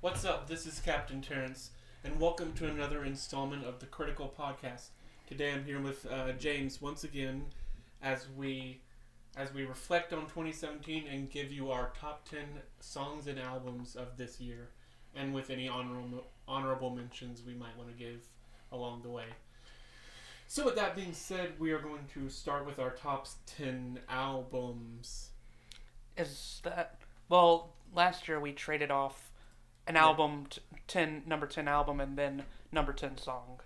What's up? This is Captain Terrence, and welcome to another installment of the Critical Podcast. Today I'm here with James once again as we reflect on 2017 and give you our top 10 songs and albums of this year, and with any honorable mentions we might want to give along the way. So with that being said, we are going to start with our top 10 albums. Last year we traded off an album, number 10 album, and then number 10 song.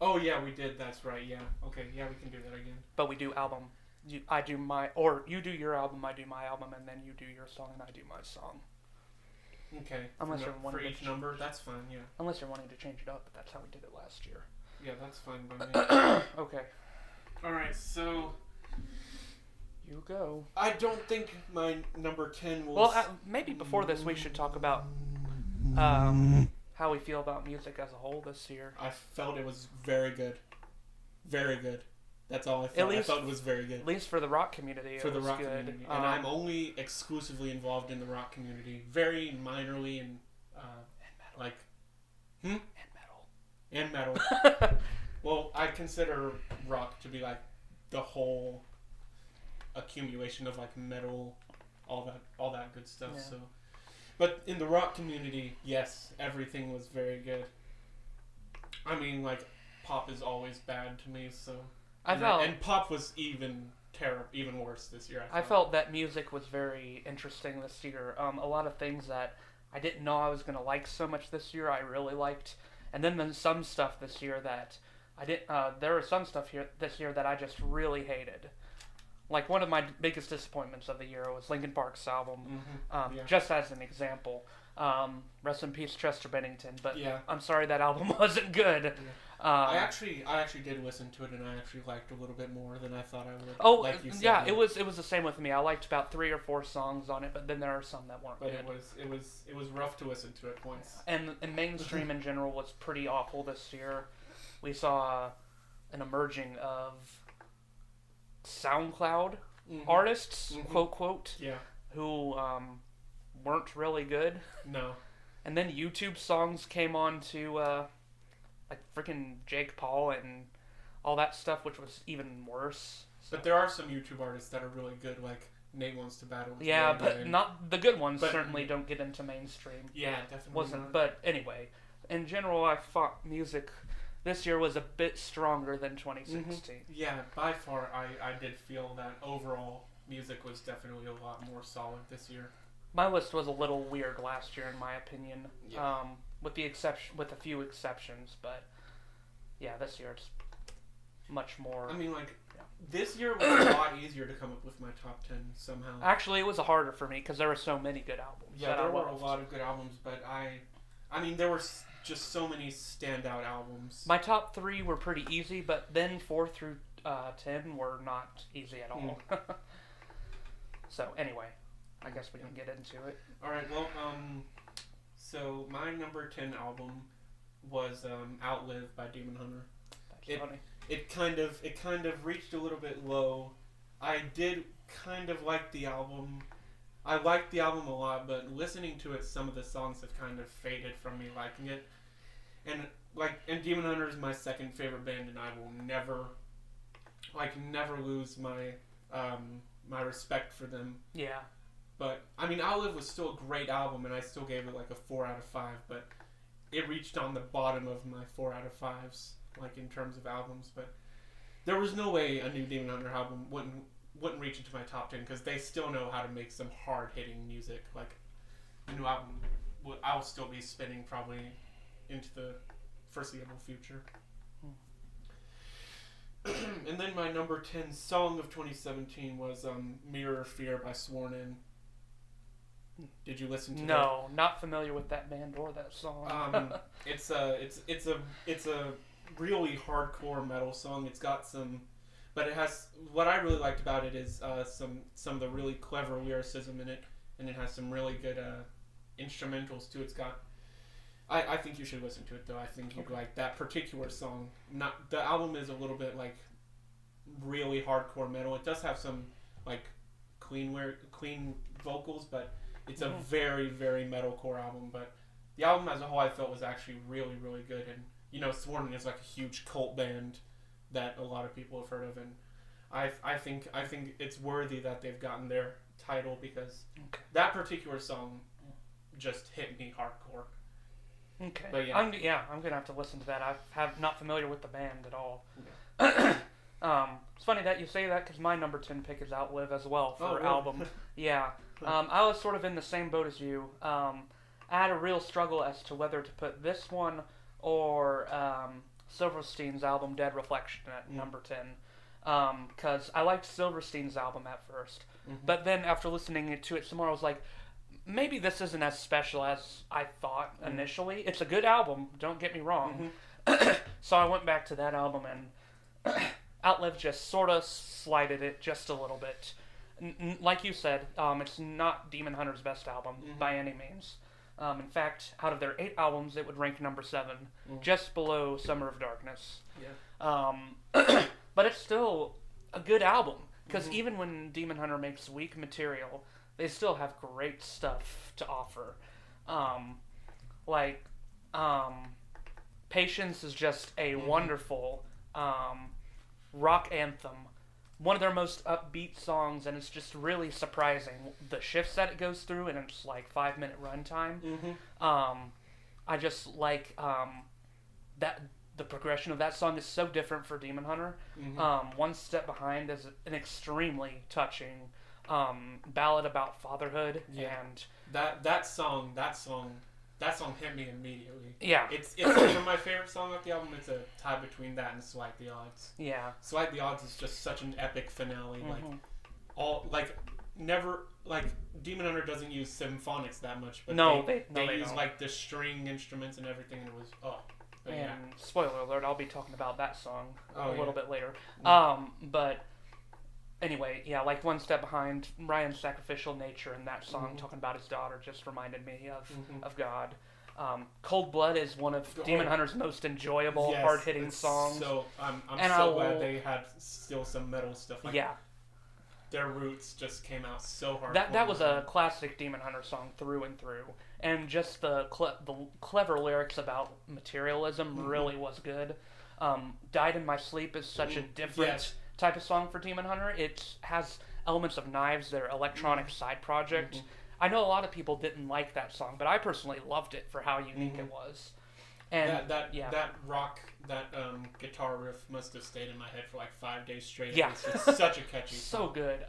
Oh yeah, we did. That's right. Yeah. Okay. Yeah, we can do that again. But we do album. You do your album, I do my album, and then you do your song and I do my song. Okay. Unless you're for each number, that's fine. Yeah. Unless you're wanting to change it up, but that's how we did it last year. Yeah, that's fine by me. Okay. All right. So you go. I don't think my number 10 will. Well, maybe before this we should talk about how we feel about music as a whole this year. I felt it was very good. Very good. That's all I felt. I felt it was very good. At least for the rock community, for it the was rock good. community. And I'm only exclusively involved in the rock community. Very minorly and metal. And metal. Well, I consider rock to be like the whole accumulation of like metal, all that good stuff. Yeah. So, but in the rock community, yes, everything was very good. I mean, like pop is always bad to me, so and pop was even worse this year. I felt that music was very interesting this year. A lot of things that I didn't know I was gonna like so much this year, I really liked. And then there's some stuff this year that I didn't. There was some stuff this year that I just really hated. Like one of my biggest disappointments of the year was Linkin Park's album. Mm-hmm. Just as an example, rest in peace, Chester Bennington. But yeah. I'm sorry that album wasn't good. Yeah. I actually did listen to it, and I actually liked it a little bit more than I thought I would. Oh, like you said, yeah, it was the same with me. I liked about 3 or 4 songs on it, but then there are some that weren't good. It was rough to listen to at points. And mainstream in general was pretty awful this year. We saw an emerging of SoundCloud artists, quote, yeah, who weren't really good. No. And then YouTube songs came on to like freaking Jake Paul and all that stuff, which was even worse. So. But there are some YouTube artists that are really good, like Nate Wants to Battle. Yeah, but not the good ones. Certainly don't get into mainstream. Yeah, definitely wasn't. Not. But anyway, in general, I thought music this year was a bit stronger than 2016. Mm-hmm. Yeah, by far, I did feel that overall music was definitely a lot more solid this year. My list was a little weird last year, in my opinion. Yeah. With a few exceptions, but yeah, this year it's much more. I mean, this year was a lot easier to come up with my top 10 somehow. Actually, it was harder for me because there were so many good albums. Yeah, there were a lot of good albums, but I mean, there were just so many standout albums. My top 3 were pretty easy, but then 4 through 10 were not easy at all. So anyway, I guess we can get into it. All right. Well, so my number 10 album was "Outlive" by Demon Hunter. That's funny. It kind of reached a little bit low. I did kind of like the album. I liked the album a lot, but listening to it, some of the songs have kind of faded from me liking it. And Demon Hunter is my second favorite band, and I will never lose my my respect for them. Yeah. But I mean, "Outlive" was still a great album, and I still gave it like a 4 out of 5. But it reached on the bottom of my 4 out of 5s, like in terms of albums. But there was no way a new Demon Hunter album wouldn't reach into my top 10 because they still know how to make some hard-hitting music. Like, a new album, I'll still be spinning probably into the foreseeable future. And then my number 10 song of 2017 was "Mirror Fear" by Sworn In. Did you listen to that? No, not familiar with that band or that song. It's a really hardcore metal song. It's got some, but it has, what I really liked about it is some of the really clever lyricism in it, and it has some really good instrumentals too. It's got, I think you should listen to it though. I think you'd like that particular song. Not the album is a little bit like really hardcore metal. It does have some like clean vocals, but it's a very, very metalcore album. But the album as a whole I felt was actually really, really good. And Sworn is like a huge cult band that a lot of people have heard of, and I think it's worthy that they've gotten their title because that particular song just hit me hardcore. Okay. But I'm gonna have to listen to that. I'm not familiar with the band at all. Yeah. It's funny that you say that because my number 10 pick is Outlive as well for really? album. Yeah. I was sort of in the same boat as you. I had a real struggle as to whether to put this one or Silverstein's album Dead Reflection at number 10. Because I liked Silverstein's album at first. But then after listening to it some more, I was like, maybe this isn't as special as I thought initially. It's a good album, don't get me wrong. So I went back to that album, and Outlive just sort of slighted it just a little bit. Like you said, it's not Demon Hunter's best album by any means. In fact, out of their 8 albums, it would rank number 7, just below Summer of Darkness. Yeah. But it's still a good album, because even when Demon Hunter makes weak material, they still have great stuff to offer. Patience is just a wonderful rock anthem. One of their most upbeat songs, and it's just really surprising the shifts that it goes through, and it's like 5-minute runtime. I just like that the progression of that song is so different for Demon Hunter. One Step Behind is an extremely touching ballad about fatherhood, and that song hit me immediately. Yeah, it's one of my favorite songs off the album. It's a tie between that and Swipe the Odds. Yeah, Swipe the Odds is just such an epic finale. Demon Hunter doesn't use symphonics that much, but they use don't. like the string instruments and everything, and it was spoiler alert, I'll be talking about that song a little bit later. But anyway, like One Step Behind, Ryan's sacrificial nature in that song, talking about his daughter, just reminded me of God. Cold Blood is one of Demon Hunter's most enjoyable, hard-hitting songs. So I'm so glad they had still some metal stuff. Their roots just came out so hard. That was a classic Demon Hunter song through and through, and just the clever lyrics about materialism really was good. Died in My Sleep is such a different type of song for Demon Hunter. It has elements of Knives, their electronic side project. I know a lot of people didn't like that song, but I personally loved it for how unique it was. And that rock, guitar riff must have stayed in my head for like 5 days straight. Yeah. It's such a catchy song. So good.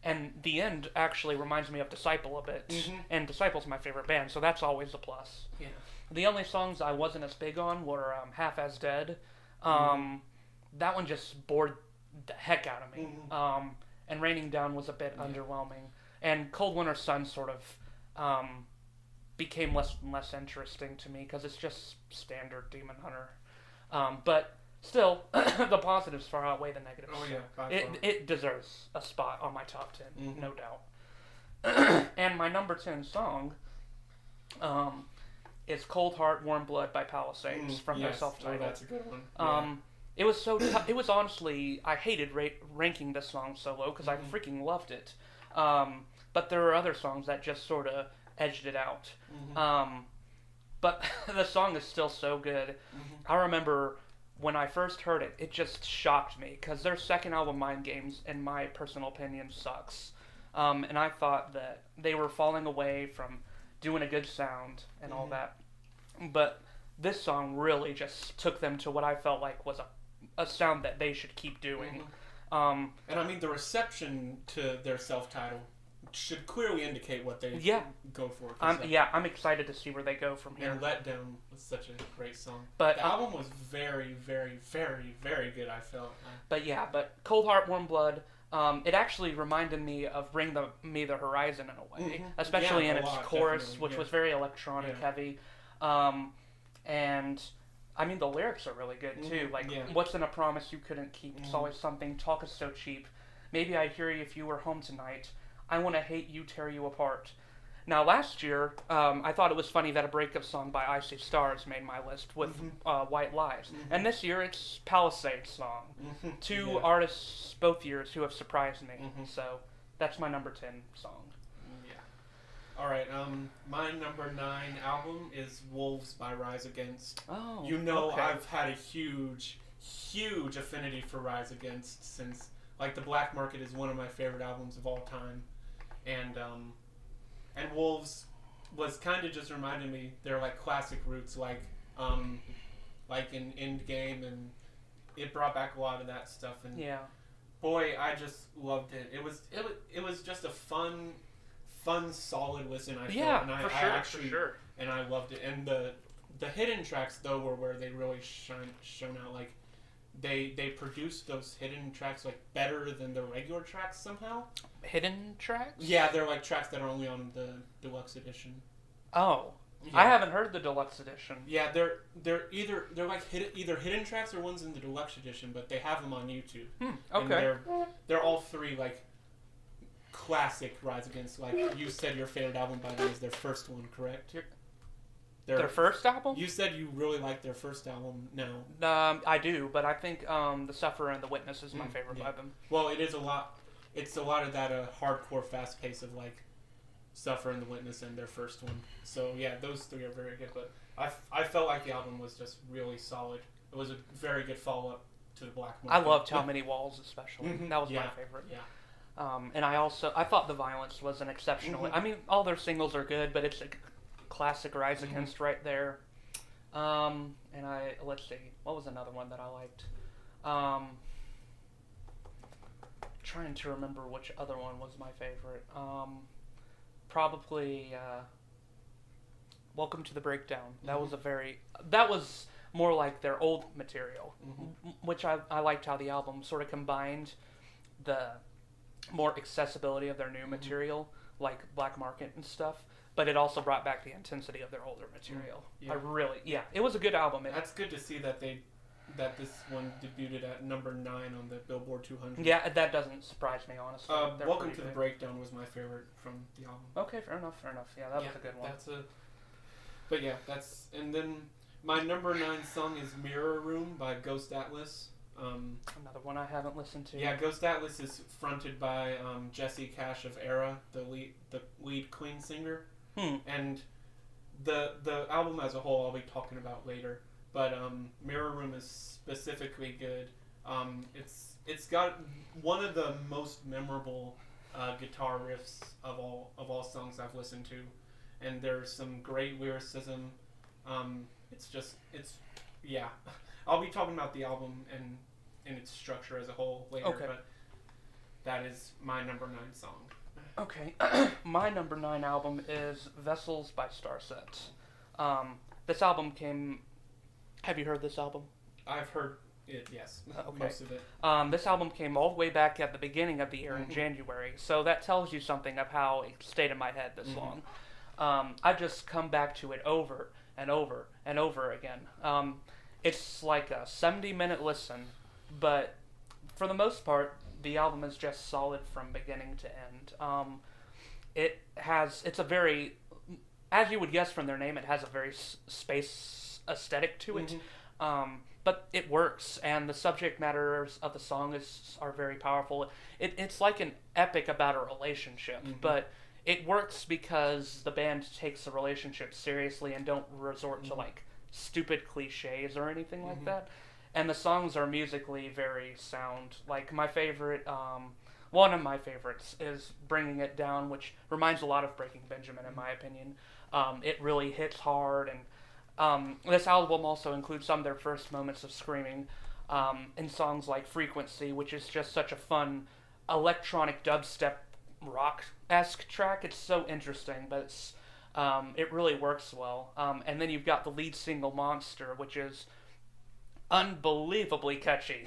And the end actually reminds me of Disciple a bit. And Disciple's my favorite band, so that's always a plus. Yeah. The only songs I wasn't as big on were Half As Dead. That one just bored the heck out of me. And Raining Down was a bit underwhelming. And Cold Winter Sun sort of became less and less interesting to me because it's just standard Demon Hunter. But still, the positives far outweigh the negatives. Oh yeah, it deserves a spot on my top 10, no doubt. And my number 10 song is Cold Heart, Warm Blood by Palisades from their self-titled. Oh, that's a good one. It was so it was honestly, I hated ranking this song so low because I freaking loved it. But there are other songs that just sort of edged it out. But the song is still so good. I remember when I first heard it, it just shocked me because their second album, Mind Games, in my personal opinion, sucks. And I thought that they were falling away from doing a good sound and all that. But this song really just took them to what I felt like was a sound that they should keep doing. And I mean, the reception to their self-titled should clearly indicate what they go for. I'm excited to see where they go from here. And Let Down was such a great song. But the album was very, very, very, very good, I felt. But Cold Heart, Warm Blood, it actually reminded me of Bring Me the Horizon in a way, especially in its chorus, which was very electronic heavy. And I mean, the lyrics are really good too. What's in a promise you couldn't keep? It's always something. Talk is so cheap. Maybe I'd hear you if you were home tonight. I want to hate you, tear you apart. Now, last year, I thought it was funny that a breakup song by I See Stars made my list with White Lies. And this year, it's Palisades song. Two artists both years who have surprised me. So that's my number 10 song. All right. My number 9 album is Wolves by Rise Against. Oh, You know, okay. I've had a huge affinity for Rise Against since like the Black Market is one of my favorite albums of all time, and Wolves was kind of just reminding me they're like classic roots, like in Endgame, and it brought back a lot of that stuff. And Yeah. boy, I just loved it. It was just a fun, solid listen. I Yeah, felt, and for I sure, actually for sure. and I loved it. And the hidden tracks though were where they really shone out. Like they produced those hidden tracks like better than the regular tracks somehow. Hidden tracks? Yeah, they're like tracks that are only on the deluxe edition. Oh, Yeah. I haven't heard the deluxe edition. Yeah, they're like either hidden tracks or ones in the deluxe edition, but they have them on YouTube. And Okay. they're all three like classic Rise Against. Like you said, your favorite album by them is their first one, correct? Their first album? You said you really liked their first album. No. I do, but I think The Sufferer and The Witness is my favorite yeah. by them. Well, it is a lot. It's a lot of that hardcore, fast pace of like Suffer and The Witness and their first one. So yeah, those three are very good. But I felt like the album was just really solid. It was a very good follow up to the Black I Market. loved How Many Walls, especially. Mhm. That was Yeah. my favorite. Yeah. And I thought The Violence was an exceptional. Mhm. I mean, all their singles are good, but it's a classic Rise Mhm. Against right there. Let's see, what was another one that I liked? Trying to remember which other one was my favorite. Probably Welcome to the Breakdown. That was that was more like their old material, which I liked how the album sort of combined the more accessibility of their new material, like Black Market and stuff, but it also brought back the intensity of their older material. Yeah. It was a good album. That's good to see that this one debuted at number 9 on the Billboard 200. Yeah, that doesn't surprise me, honestly. They're Welcome pretty to the good. Breakdown was my favorite from the album. Okay, fair enough. Yeah, that was a good one. But yeah, and then my number 9 song is Mirror Room by Ghost Atlas. Another one I haven't listened to. Yeah, Ghost Atlas is fronted by Jesse Cash of Era, the lead Queen singer. And the album as a whole I'll be talking about later. But Mirror Room is specifically good. It's got one of the most memorable guitar riffs of all songs I've listened to, and there's some great lyricism. Yeah. I'll be talking about the album and its structure as a whole later. Okay. But that is my number 9 song. Okay, my number 9 album is Vessels by Starset. This album came. Have you heard this album? I've heard it, yes. Okay. Most of it. This album came all the way back at the beginning of the year in January, so that tells you something of how it stayed in my head this long. I've just come back to it over and over and over again. It's like a 70-minute listen, but for the most part, the album is just solid from beginning to end. It's a very, as you would guess from their name, it has a very space aesthetic to it. But it works, and the subject matters of the song are very powerful. It's like an epic about a relationship, but it works because the band takes the relationship seriously and don't resort to like stupid cliches or anything like that. And the songs are musically very sound. Like my favorite, one of my favorites is Bringing It Down, which reminds a lot of Breaking Benjamin in my opinion. It really hits hard, and this album also includes some of their first moments of screaming in songs like Frequency, which is just such a fun electronic dubstep rock-esque track. It's so interesting, but it really works well. And then you've got the lead single Monster, which is unbelievably catchy.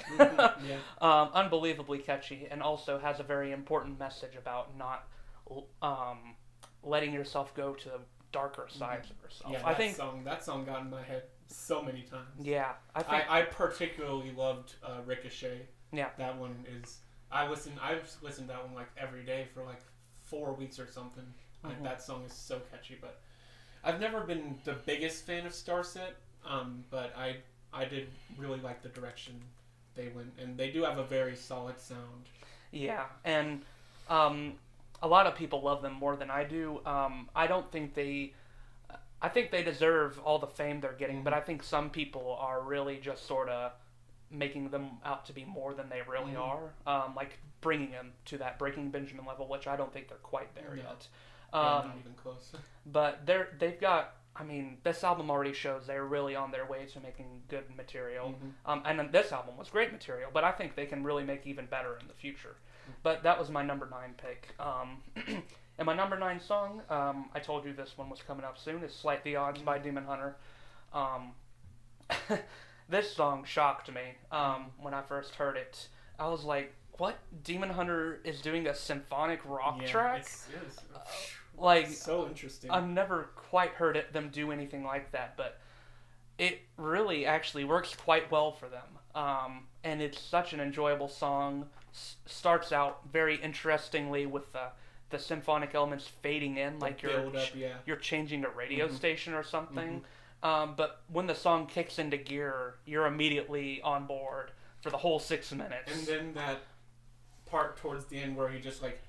Unbelievably catchy, and also has a very important message about not letting yourself go to darker sides of yourself. Yeah, that song got in my head so many times. Yeah, I particularly loved Ricochet. Yeah, that one is. I've listened to that one like every day for like 4 weeks or something. Like that song is so catchy. But I've never been the biggest fan of Starset. But I did really like the direction they went, and they do have a very solid sound. Yeah, and a lot of people love them more than I do. I don't think they. I think they deserve all the fame they're getting, but I think some people are really just sort of making them out to be more than they really are. Like bringing them to that Breaking Benjamin level, which I don't think they're quite there yet. Not even close. But they've got. I mean, this album already shows they're really on their way to making good material. And then this album was great material, but I think they can really make even better in the future. But that was my number 9 pick. And my number 9 song, I told you this one was coming up soon, is Slight the Odds by Demon Hunter. This song shocked me when I first heard it. I was like, what? Demon Hunter is doing a symphonic rock track? It's like, so interesting. I've never quite heard them do anything like that, but it really actually works quite well for them. And it's such an enjoyable song. Starts out very interestingly with the symphonic elements fading in, like you're changing a radio station or something. But when the song kicks into gear, you're immediately on board for the whole 6 minutes. And then that part towards the end where he just like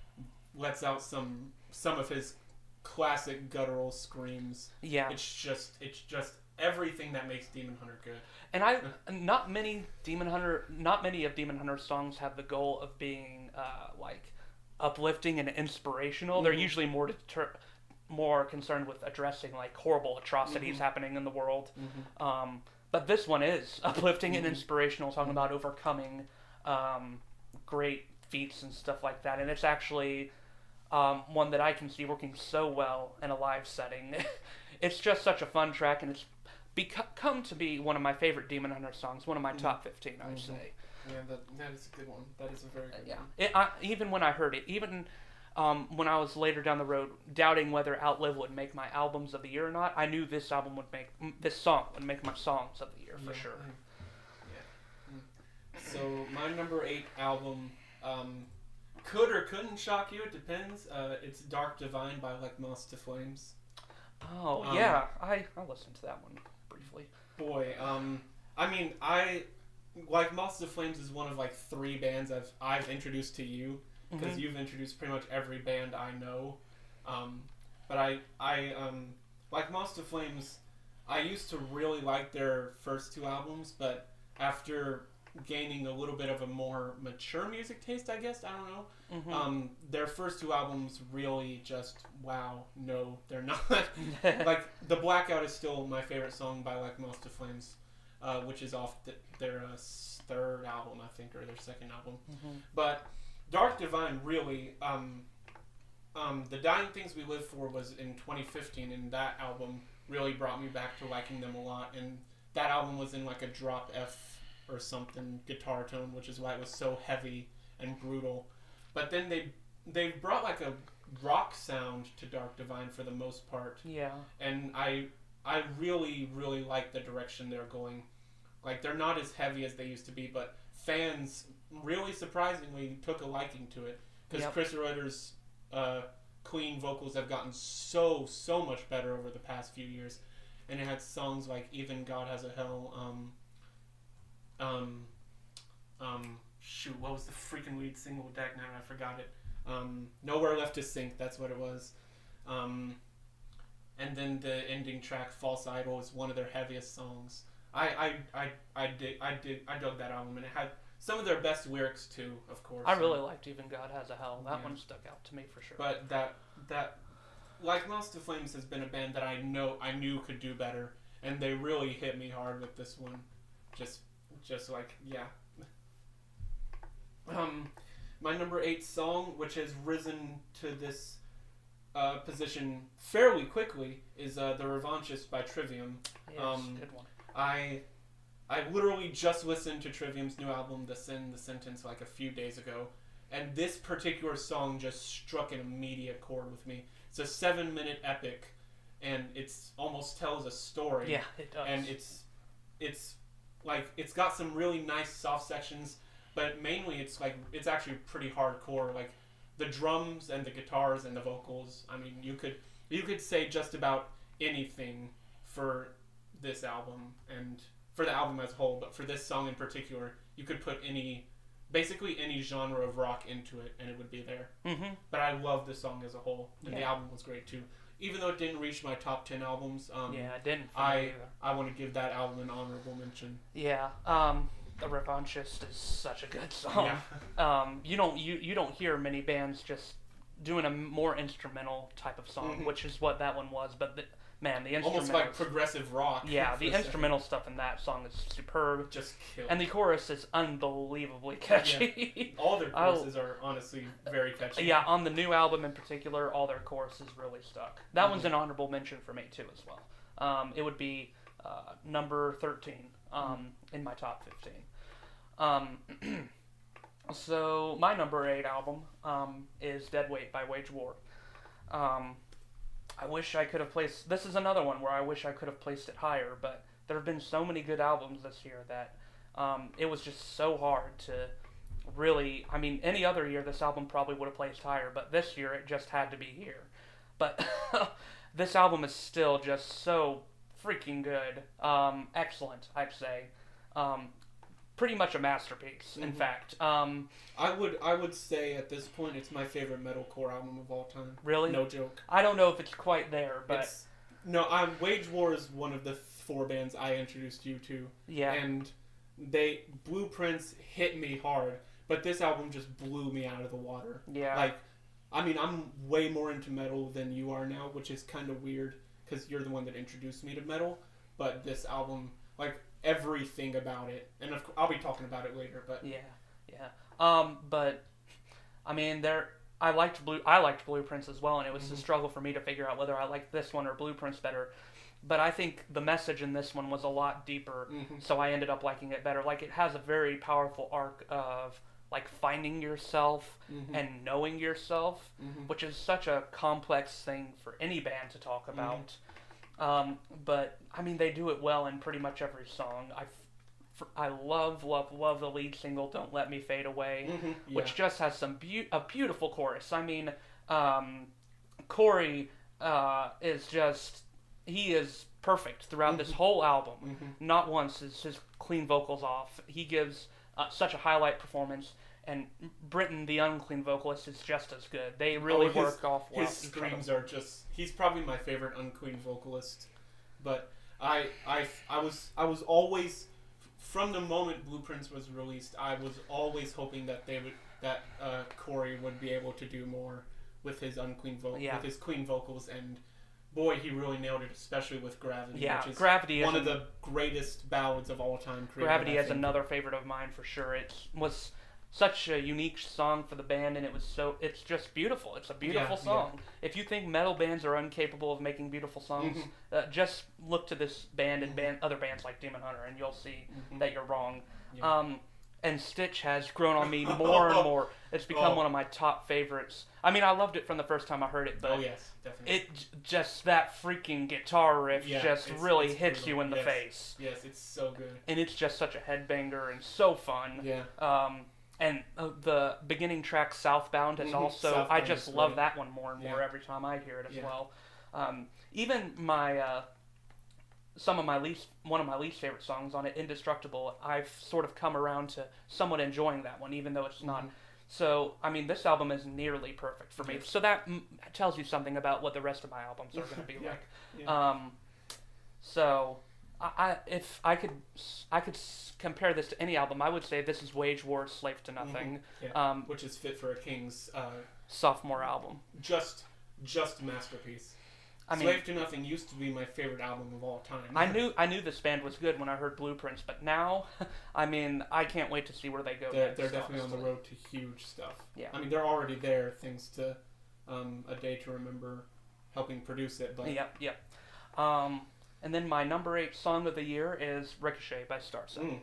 lets out some of his classic guttural screams. Yeah. It's just everything that makes Demon Hunter good. And not many of Demon Hunter's songs have the goal of being like uplifting and inspirational. They're usually more concerned with addressing like horrible atrocities happening in the world. But this one is uplifting and inspirational, talking about overcoming great feats and stuff like that. And it's actually one that I can see working so well in a live setting. It's just such a fun track, and it's come to be one of my favorite Demon Hunter songs, one of my top 15, I'd say. Yeah, that is a good one. That is a very good one. Even when I heard it, even when I was later down the road doubting whether Outlive would make my albums of the year or not, I knew this song would make my songs of the year for sure. So my number 8 album could or couldn't shock you. It depends. It's Dark Divine by Like Moss to Flames. Oh yeah, I listened to that one briefly. Boy, I mean, I Like Moss to Flames is one of like 3 bands I've introduced to you, because you've introduced pretty much every band I know. But I Like Moss to Flames, I used to really like their first 2 albums, but after gaining a little bit of a more mature music taste, I guess, I don't know. Their first 2 albums really just, wow, no, they're not. Like, The Blackout is still my favorite song by Like Moss to Flames, which is off their 3rd album, I think, or their 2nd album. But Dark Divine really, The Dying Things We Live For was in 2015, and that album really brought me back to liking them a lot. And that album was in like a drop F or something guitar tone, which is why it was so heavy and brutal. But then they brought like a rock sound to Dark Divine for the most part. Yeah. And I really, really like the direction they're going. Like, they're not as heavy as they used to be, but fans really surprisingly took a liking to it. Because Chris Reuter's clean vocals have gotten so much better over the past few years. And it had songs like Even God Has a Hell, shoot, what was the freaking lead single? Dag now, I forgot it. Nowhere Left to Sink, that's what it was. And then the ending track, False Idol, is one of their heaviest songs. I dug that album, and it had some of their best lyrics too, of course. I really liked Even God Has a Hell. That one stuck out to me for sure. But that Like Moss to Flames has been a band that I knew could do better, and they really hit me hard with this one. Just like, yeah. My number 8 song, which has risen to this position fairly quickly, is The Revanchist by Trivium. Yes, good one. I literally just listened to Trivium's new album, The Sin, The Sentence, like a few days ago, and this particular song just struck an immediate chord with me. It's a 7-minute epic, and it's almost tells a story. Yeah, it does. And it's like, it's got some really nice soft sections, but mainly it's actually pretty hardcore. Like, the drums and the guitars and the vocals, I mean, you could say just about anything for this album and for the album as a whole, but for this song in particular, you could put any basically any genre of rock into it, and it would be there. Mm-hmm. But I love the song as a whole, and the Yeah. album was great too. Even though it didn't reach my top 10 albums, Yeah, I didn't. For me either. I want to give that album an honorable mention. Yeah. The Revanchist is such a good song. Yeah. You don't hear many bands just doing a more instrumental type of song, Mhm. which is what that one was. But the instrumental, Almost like progressive rock. yeah, for the a second. instrumental stuff in that song is superb, Just killed. and the chorus is unbelievably catchy. All their choruses are honestly very catchy. Yeah, on the new album in particular, all their choruses really stuck. That Mhm. one's an honorable mention for me too, as well. It would be number 13 in my top 15. So my number 8 album is Dead Weight by Wage War. I wish I could have placed. This is another one where I wish I could have placed it higher, but there have been so many good albums this year that it was just so hard to really. I mean, any other year this album probably would have placed higher, but this year it just had to be here. But this album is still just so freaking good. Excellent, I'd say. Pretty much a masterpiece, in Mhm. fact. I would say at this point it's my favorite metalcore album of all time. Really? No joke. I don't know if it's quite there, but Wage War is one of the 4 bands I introduced you to, yeah. and Blueprints hit me hard, but this album just blew me out of the water. Yeah. Like, I mean, I'm way more into metal than you are now, which is kind of weird because you're the one that introduced me to metal. But this album, like everything about it, and I'll be talking about it later. But Yeah. But I mean, I liked Blueprints as well, and it was a struggle for me to figure out whether I liked this one or Blueprints better. But I think the message in this one was a lot deeper, so I ended up liking it better. Like, it has a very powerful arc of like finding yourself and knowing yourself, which is such a complex thing for any band to talk about. But I mean, they do it well in pretty much every song. I love the lead single "Don't Let Me Fade Away," which just has a beautiful chorus. I mean, Corey he is perfect throughout this whole album. Not once is his clean vocals off. He gives such a highlight performance, and Britton, the unclean vocalist, is just as good. They really work off well. His screams are just—he's probably my favorite unclean vocalist. But I was always, from the moment Blueprints was released, I was always hoping that Corey would be able to do more with his with his clean vocals, and boy, he really nailed it, especially with Gravity. Yeah, which is Gravity one of the greatest ballads of all time. Gravity is another favorite of mine for sure. It was such a unique song for the band, and it's just beautiful. It's a beautiful song. Yeah. If you think metal bands are incapable of making beautiful songs, just look to this band and other bands like Demon Hunter, and you'll see that you're wrong. Yeah. And Stitch has grown on me more and more. It's become one of my top favorites. I mean, I loved it from the first time I heard it, but yes, definitely. Just that freaking guitar riff really hits you in the face. Yes, it's so good. And it's just such a headbanger and so fun. Yeah. And the beginning track Southbound is also, Southbound I just love great. that one more and more every time I hear it as well. Even one of my least favorite songs on it, Indestructible, I've sort of come around to somewhat enjoying that one, even though it's not. So, I mean, this album is nearly perfect for me. So that tells you something about what the rest of my albums are going to be like. Yeah. So, if I could compare this to any album, I would say this is Wage War, Slave to Nothing, which is fit for a King's sophomore album. Just a masterpiece. Slave to Nothing used to be my favorite album of all time. I knew this band was good when I heard Blueprints, but now, I mean, I can't wait to see where they go. They're definitely on the road to huge stuff. Yeah. I mean, they're already there thanks to A Day to Remember helping produce it. But Yep. And then my number 8 song of the year is Ricochet by Starset.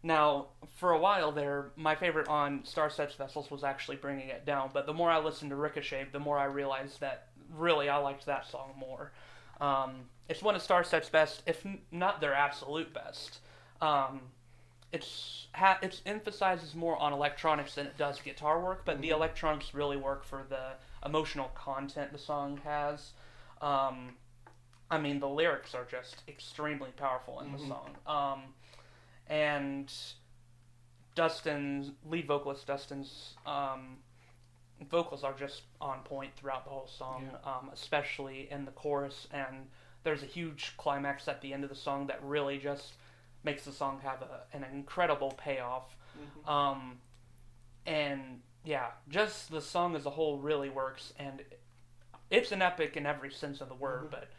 Now, for a while there, my favorite on Starset's Vessels was actually Bringing It Down, but the more I listened to Ricochet, the more I realized that really I liked that song more. It's one of Starset's best, if not their absolute best. It emphasizes more on electronics than it does guitar work, but the electronics really work for the emotional content the song has. I mean, the lyrics are just extremely powerful in the song. And Dustin's lead vocalist Dustin's vocals are just on point throughout the whole song, especially in the chorus. And there's a huge climax at the end of the song that really just makes the song have an incredible payoff. And yeah, just the song as a whole really works, and it's an epic in every sense of the word, but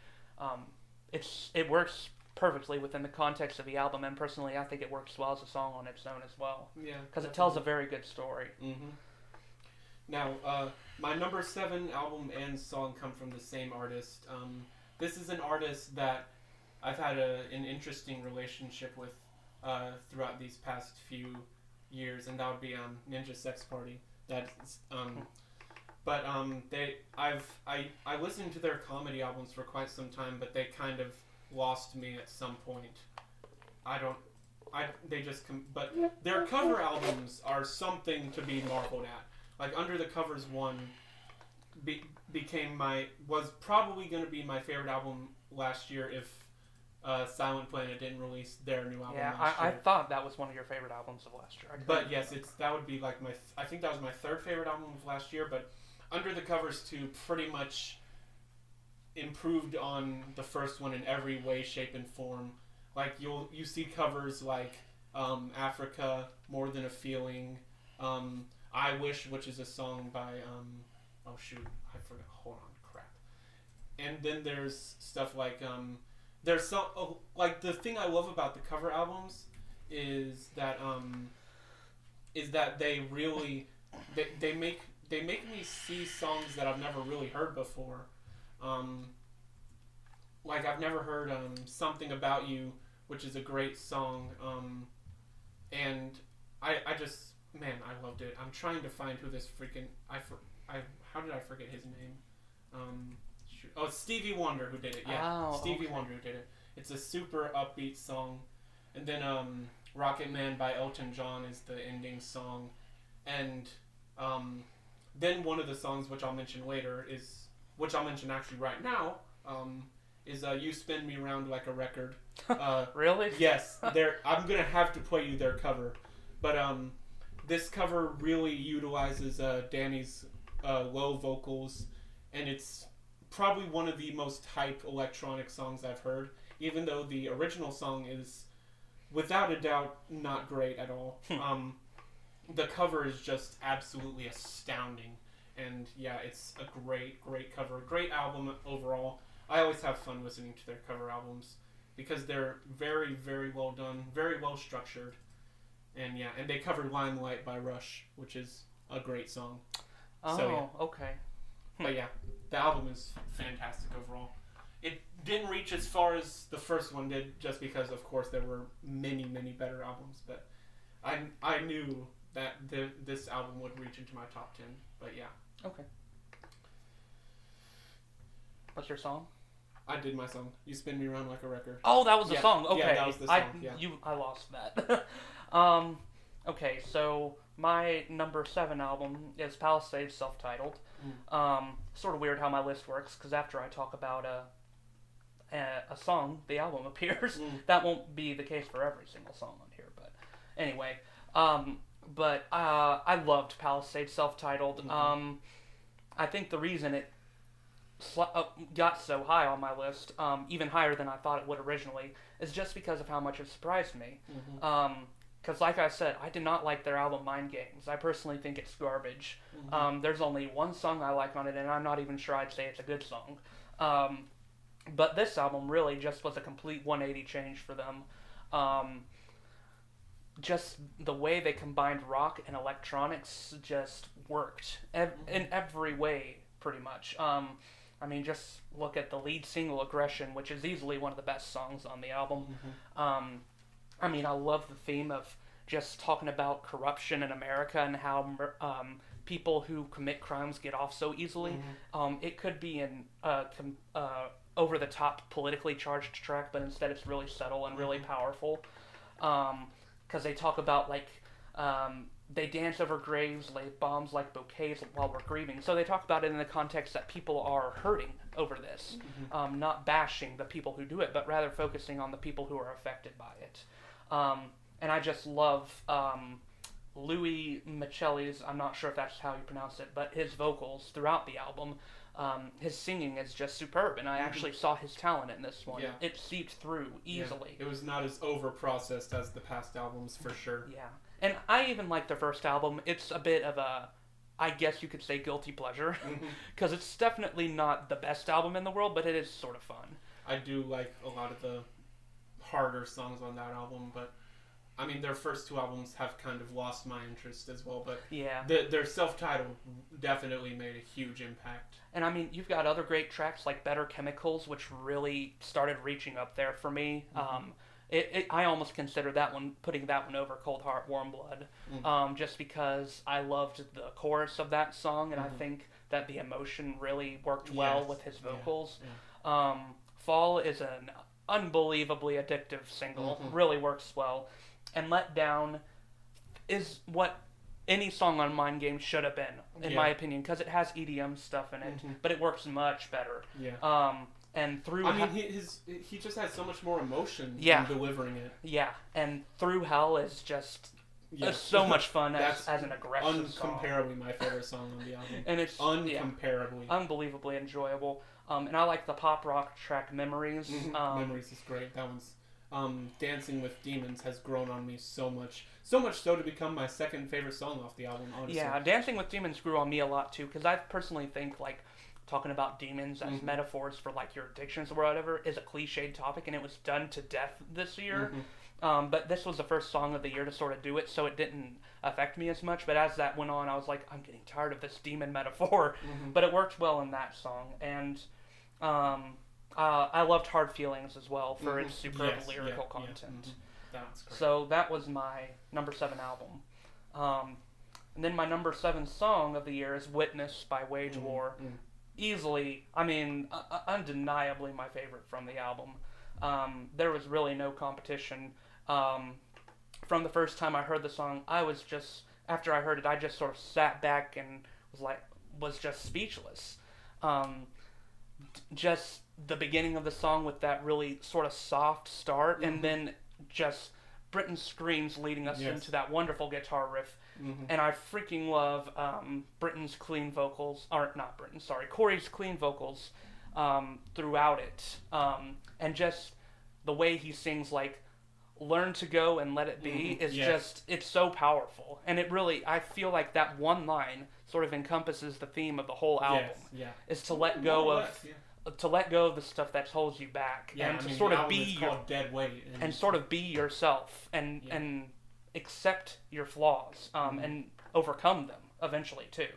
it works perfectly within the context of the album, and personally I think it works well as a song on its own as well. Yeah. Because it tells a very good story. Now, my number 7 album and song come from the same artist. This is an artist that I've had an interesting relationship with throughout these past few years, and that would be Ninja Sex Party. I listened to their comedy albums for quite some time, but they kind of lost me at some point. But their cover albums are something to be marveled at. Like Under the Covers was probably going to be my favorite album last year if Silent Planet didn't release their new album last year. I thought that was one of your favorite albums of last year. But yes, that would be like I think that was my 3rd favorite album of last year, but Under the Covers 2 pretty much improved on the first one in every way, shape, and form. Like you see covers like Africa, More Than a Feeling, I Wish, which is a song by oh shoot, I forgot. Hold on, crap. And then there's stuff like there's some like the thing I love about the cover albums is that they really they make me see songs that I've never really heard before. Like I've never heard Something About You, which is a great song, and I just, man, I loved it. I'm trying to find who this freaking how did I forget his name? It's Stevie Wonder who did it. Yeah, Stevie Wonder who did it. It's a super upbeat song, and then Rocket Man by Elton John is the ending song, and then one of the songs which I'll mention later which I'll mention actually right now, is You Spin Me Round Like a Record. Really? Yes. I'm going to have to play you their cover. But this cover really utilizes Danny's low vocals, and it's probably one of the most hype electronic songs I've heard, even though the original song is, without a doubt, not great at all. The cover is just absolutely astounding. And yeah, it's a great, great cover. Great album overall. I always have fun listening to their cover albums because they're very, very well done, very well structured. And yeah, and they covered Limelight by Rush, which is a great song. Oh, so, yeah. Okay. But yeah, the album is fantastic overall. It didn't reach as far as the first one did just because, of course, there were many, many better albums. But I knew that this album would reach into my top 10. But yeah. Okay. What's your song? I did my song. You Spin Me Around Like a Record. Oh, that was the song. Okay. Yeah, that was the song. I lost that. Okay, so my number 7 album is Palisades, self-titled. Sort of weird how my list works, because after I talk about a song, the album appears. That won't be the case for every single song on here, but anyway. But I loved Palisades, self-titled. I think the reason it got so high on my list, even higher than I thought it would originally, is just because of how much it surprised me. Because like I said, I did not like their album Mind Games. I personally think it's garbage. There's only one song I like on it, and I'm not even sure I'd say it's a good song. But this album really just was a complete 180 change for them. Just the way they combined rock and electronics just worked in every way, pretty much. I mean, just look at the lead single, Aggression, which is easily one of the best songs on the album. I mean, I love the theme of just talking about corruption in America and how people who commit crimes get off so easily. It could be an over-the-top, politically charged track, but instead it's really subtle and really powerful. Because they talk about, like, they dance over graves, lay bombs like bouquets while we're grieving. So they talk about it in the context that people are hurting over this, not bashing the people who do it, but rather focusing on the people who are affected by it. And I just love Louis Michelli's, I'm not sure if that's how you pronounce it, but his vocals throughout the album, his singing is just superb, and I actually saw his talent in this one. Yeah. It seeped through easily. Yeah. It was not as over-processed as the past albums, for sure. Yeah. And I even like the first album. It's a bit of a, I guess you could say, guilty pleasure, because it's definitely not the best album in the world, but it is sort of fun. I do like a lot of the harder songs on that album, but I mean, their first two albums have kind of lost my interest as well, but Yeah. their self-titled definitely made a huge impact. And I mean, you've got other great tracks like Better Chemicals, which really started reaching up there for me. I almost consider that one, putting that one over Cold Heart, Warm Blood, just because I loved the chorus of that song, and I think that the emotion really worked well with his vocals. Fall is an unbelievably addictive single, really works well. And Let Down is what any song on Mind Games should have been, in my opinion, because it has EDM stuff in it, but it works much better. Yeah. And through I mean, he just has so much more emotion in delivering it. Yeah, and Through Hell is just so much fun as an aggressive song. Uncomparably my favorite song on the album. And it's uncomparably. Unbelievably enjoyable. And I like the pop rock track Memories. Memories is great. That one's Dancing with Demons has grown on me so much so to become my second favorite song off the album, honestly. Yeah, Dancing with Demons grew on me a lot too, because I personally think like talking about demons as metaphors for like your addictions or whatever is a cliched topic, and it was done to death this year. But this was the first song of the year to sort of do it, so it didn't affect me as much. But as that went on, I was like, I'm getting tired of this demon metaphor. But it worked well in that song, and I loved Hard Feelings as well for its superb lyrical content. That's great. So that was my number 7 album. And then my number 7 song of the year is Witness by Wage War. Easily, I mean, undeniably my favorite from the album. There was really no competition. From the first time I heard the song, after I heard it, I just sort of sat back and was just speechless. Just the beginning of the song with that really sort of soft start, and then just Britten's screams leading us into that wonderful guitar riff. And I freaking love Britten's clean vocals, or not Britten, sorry, Corey's clean vocals throughout it. And just the way he sings, like, learn to go and let it be is just, it's so powerful. And it really, I feel like that one line sort of encompasses the theme of the whole album. Is to let go of the stuff that holds you back, and to sort of be Dead Weight, and sort of be yourself, and accept your flaws, and overcome them eventually too.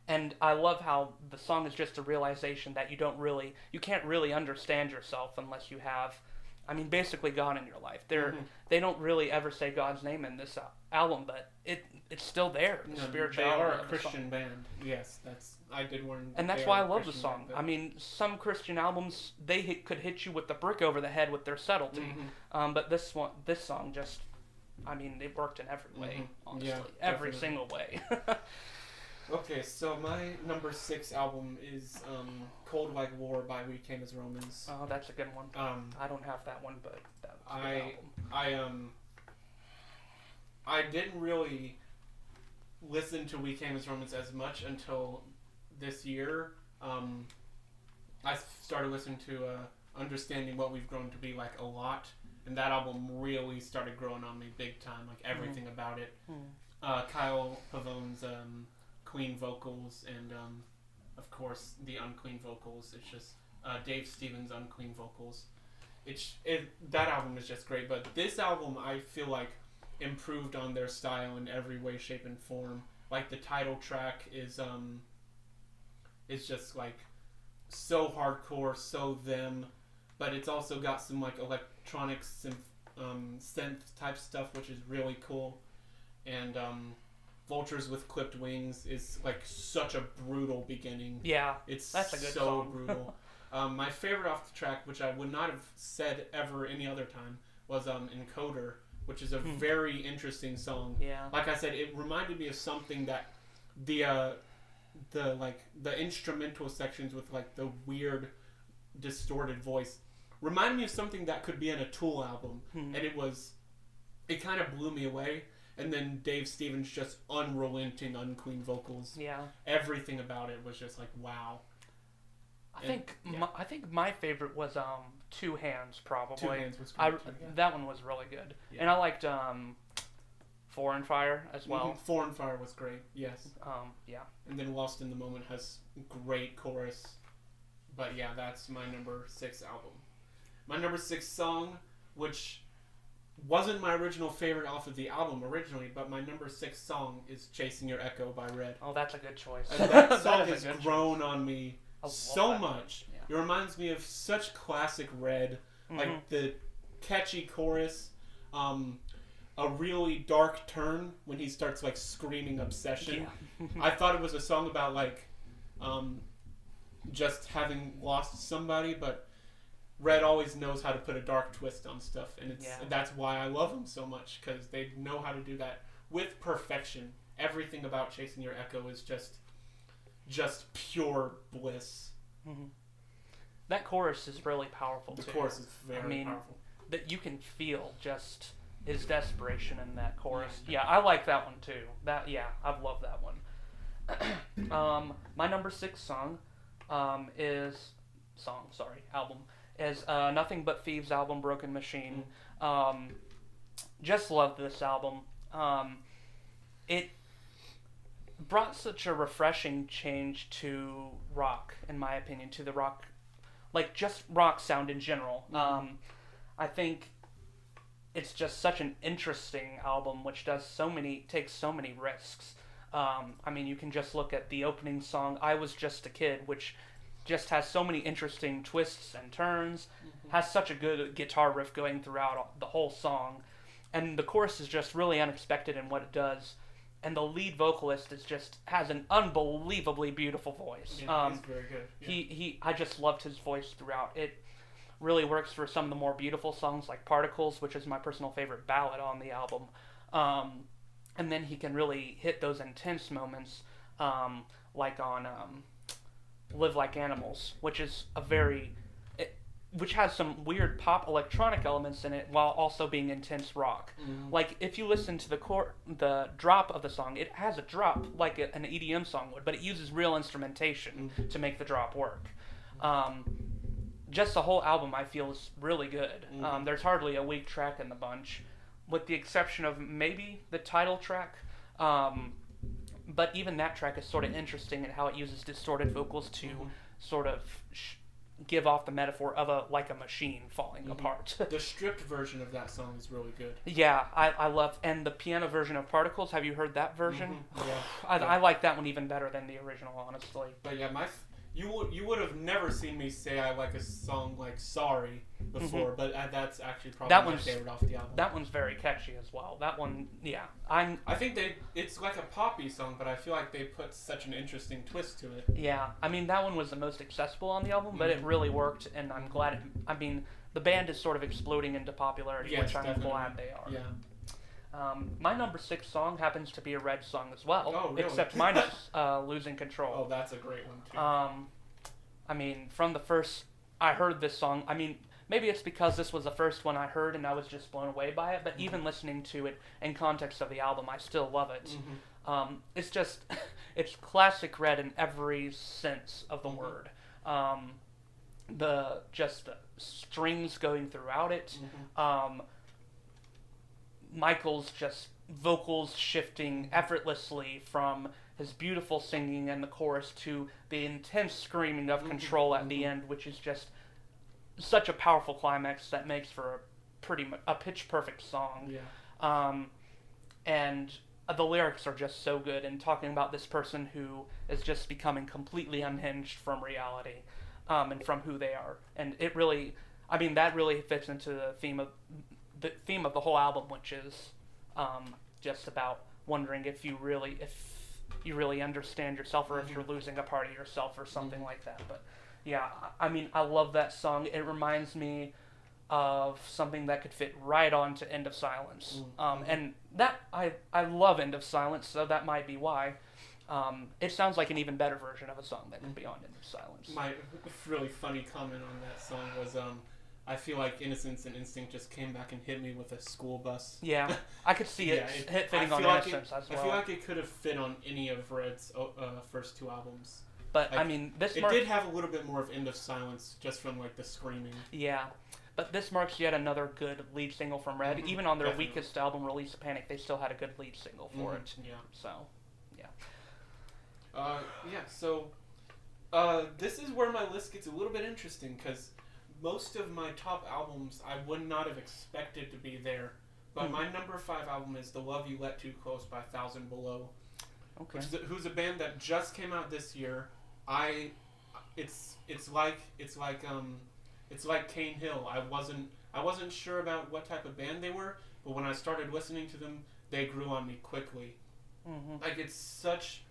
And I love how the song is just a realization that you can't really understand yourself unless you have, I mean, basically God in your life. They don't really ever say God's name in this album, but it's still there. The spirituality. They are a Christian band. Yes, I did learn. And that's why I love the song. I mean, some Christian albums could hit you with the brick over the head with their subtlety, but this song just, I mean, it worked in every way. Honestly, every single way. Okay, so my number 6 album is Cold Like War by We Came as Romans. Oh, that's a good one. I don't have that one, but that's a good album. I didn't really listen to We Came as Romans as much until this year. I started listening to Understanding What We've Grown to Be Like a lot, and that album really started growing on me big time, like everything about it. Kyle Pavone's clean vocals, and of course the unclean vocals. It's just Dave Stevens' unclean vocals. That album is just great, but this album I feel like improved on their style in every way, shape, and form. Like the title track is just like so hardcore, so them, but it's also got some like electronic synth type stuff, which is really cool. And Vultures with Clipped Wings is like such a brutal beginning. Yeah, that's a good so song. brutal. My favorite off the track, which I would not have said ever any other time, was Encoder, which is a very interesting song. Yeah. Like I said, it reminded me of something that the instrumental sections with like the weird distorted voice reminded me of something that could be in a Tool album, and it was it kind of blew me away. And then Dave Stevens' just unrelenting, unclean vocals. Yeah. Everything about it was just like, wow. I think my favorite was Two Hands, probably. Two Hands was great too, yeah. That one was really good. Yeah. And I liked Foreign Fire as well. Mm-hmm. Foreign Fire was great, yes. Yeah. And then Lost in the Moment has great chorus. But yeah, that's my number 6 album. My number 6 song, which wasn't my original favorite off of the album originally, but my number 6 song is Chasing Your Echo by Red. Oh, that's a good choice. And that song has grown on me so much. Yeah. It reminds me of such classic Red, like the catchy chorus, a really dark turn when he starts like screaming obsession. Yeah. I thought it was a song about like just having lost somebody, but Red always knows how to put a dark twist on stuff, and that's why I love them so much, because they know how to do that with perfection. Everything about Chasing Your Echo is just pure bliss. Mm-hmm. That chorus is really powerful too. The chorus is very powerful. That you can feel just his desperation in that chorus. Yeah, I like that one too. I've loved that one. My number 6 album is Nothing But Thieves' album, Broken Machine. Just love this album. It brought such a refreshing change to rock, in my opinion, to the rock, like just rock sound in general. I think it's just such an interesting album, which takes so many risks. I mean, you can just look at the opening song, I Was Just a Kid, which just has so many interesting twists and turns, has such a good guitar riff going throughout the whole song, and the chorus is just really unexpected in what it does, and the lead vocalist has an unbelievably beautiful voice. Yeah, he's very good. Yeah. I just loved his voice throughout. It really works for some of the more beautiful songs like Particles, which is my personal favorite ballad on the album. And then he can really hit those intense moments, like on Live Like Animals, which is which has some weird pop electronic elements in it while also being intense rock. Like if you listen to the drop of the song, it has a drop like an EDM song would, but it uses real instrumentation to make the drop work. Just the whole album I feel is really good. There's hardly a weak track in the bunch, with the exception of maybe the title track. But even that track is sort of interesting in how it uses distorted vocals to sort of give off the metaphor of a machine falling apart. The stripped version of that song is really good. Yeah, I love, and the piano version of Particles. Have you heard that version? I like that one even better than the original, honestly. But yeah, you would have never seen me say I like a song like Sorry before, but that's actually probably my favorite off the album. That one's very catchy as well. That one, yeah. I think it's like a poppy song, but I feel like they put such an interesting twist to it. Yeah, I mean, that one was the most accessible on the album, but it really worked, and I'm glad the band is sort of exploding into popularity, which I'm glad they are. Yeah. My number 6 song happens to be a Red song as well. Oh, really? Except mine is Losing Control. Oh, that's a great one, too. I mean, from the first I heard this song, I mean, maybe it's because this was the first one I heard and I was just blown away by it, but even listening to it in context of the album, I still love it. It's just, it's classic Red in every sense of the word. The strings going throughout it, Michael's just vocals shifting effortlessly from his beautiful singing and the chorus to the intense screaming of Control at the end, which is just such a powerful climax that makes for a pitch perfect song. Yeah. And the lyrics are just so good, and talking about this person who is just becoming completely unhinged from reality, and from who they are. And it really, that really fits into the theme of the whole album, which is just about wondering if you really understand yourself, or if you're losing a part of yourself or something like that. But yeah, I love that song. It reminds me of something that could fit right on to End of Silence. And that I love End of Silence, so that might be why. It sounds like an even better version of a song that could be on End of Silence. My really funny comment on that song was I feel like Innocence and Instinct just came back and hit me with a school bus. Yeah, I could see it fitting on Innocence as well. I feel like it could have fit on any of Red's first two albums. But like, I mean, it did have a little bit more of End of Silence just from like the screaming. Yeah, but this marks yet another good lead single from Red. Mm-hmm. Even on their weakest album release, Panic, they still had a good lead single for it. Yeah. So, yeah. So, this is where my list gets a little bit interesting because most of my top albums I would not have expected to be there. But my number 5 album is The Love You Let Too Close by 1000 Below. Okay. Who's a band that just came out this year. It's like Cane Hill. I wasn't sure about what type of band they were, but when I started listening to them, they grew on me quickly. Mm-hmm. Like, it's such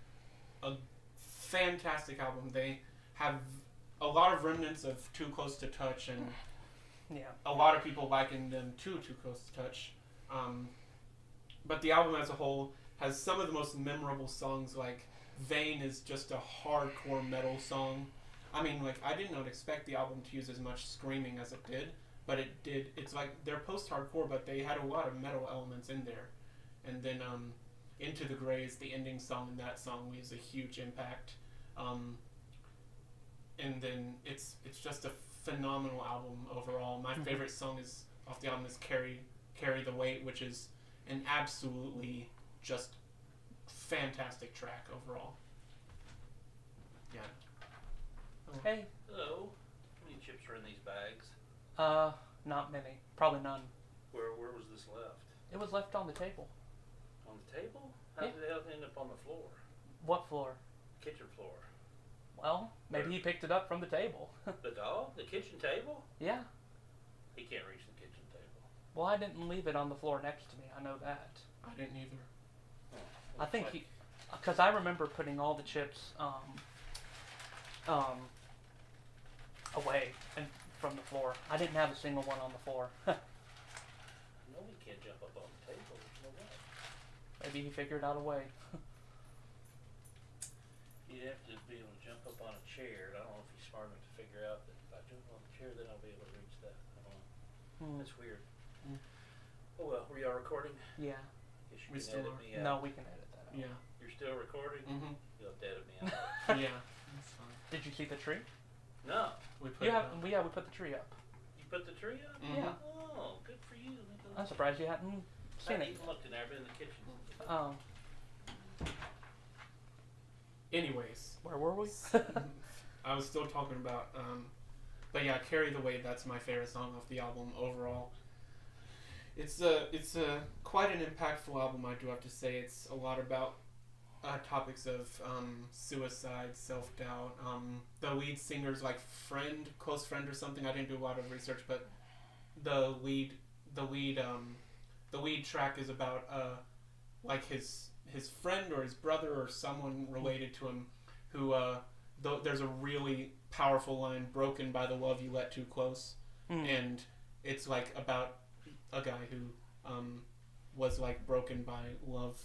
a fantastic album. They have a lot of remnants of Too Close to Touch, and a lot of people liken them to Too Close to Touch. But the album as a whole has some of the most memorable songs. Like, Vain is just a hardcore metal song. I mean, like, I did not expect the album to use as much screaming as it did, but it did. It's like, they're post-hardcore, but they had a lot of metal elements in there. And then, Into the Grays, the ending song in that song leaves a huge impact. And then it's just a phenomenal album overall. My favorite song is off the album is Carry the Weight, which is an absolutely just fantastic track overall. Yeah. Hey. Hello. How many chips are in these bags? Not many. Probably none. Where was this left? It was left on the table. On the table? How did it end up on the floor? What floor? Kitchen floor. Well, maybe he picked it up from the table. The dog? The kitchen table? Yeah. He can't reach the kitchen table. Well, I didn't leave it on the floor next to me. I know that. I didn't either. I think because I remember putting all the chips away and from the floor. I didn't have a single one on the floor. No, we can't jump up on the table. There's no way. Maybe he figured out a way. You'd have to be able to jump up on a chair. I don't know if he's smart enough to figure out that if I jump on the chair, then I'll be able to reach that. I don't know. That's weird. Oh well, were y'all recording? Yeah. Guess you We can still edit are. me out. No, we can edit that out. Yeah. You're still recording? Mm-hmm. You'll have to edit me out. Yeah. That's fine. Did you see the tree? No. We put You it have? up. Yeah, we put the tree up. You put the tree up? Mhm. Yeah. Oh, good for you. I'm surprised you hadn't I seen haven't it. even looked in there. I've been in the kitchen. Oh, Anyways. where were we? I was still talking about, but yeah, Carry the Weight, that's my favorite song off the album overall. It's a quite an impactful album, I do have to say. It's a lot about topics of suicide, self-doubt. The lead singer's like close friend or something. I didn't do a lot of research, but the lead track is about like his friend or his brother or someone related to him who there's a really powerful line, broken by the love you let too close. And it's like about a guy who was like broken by love.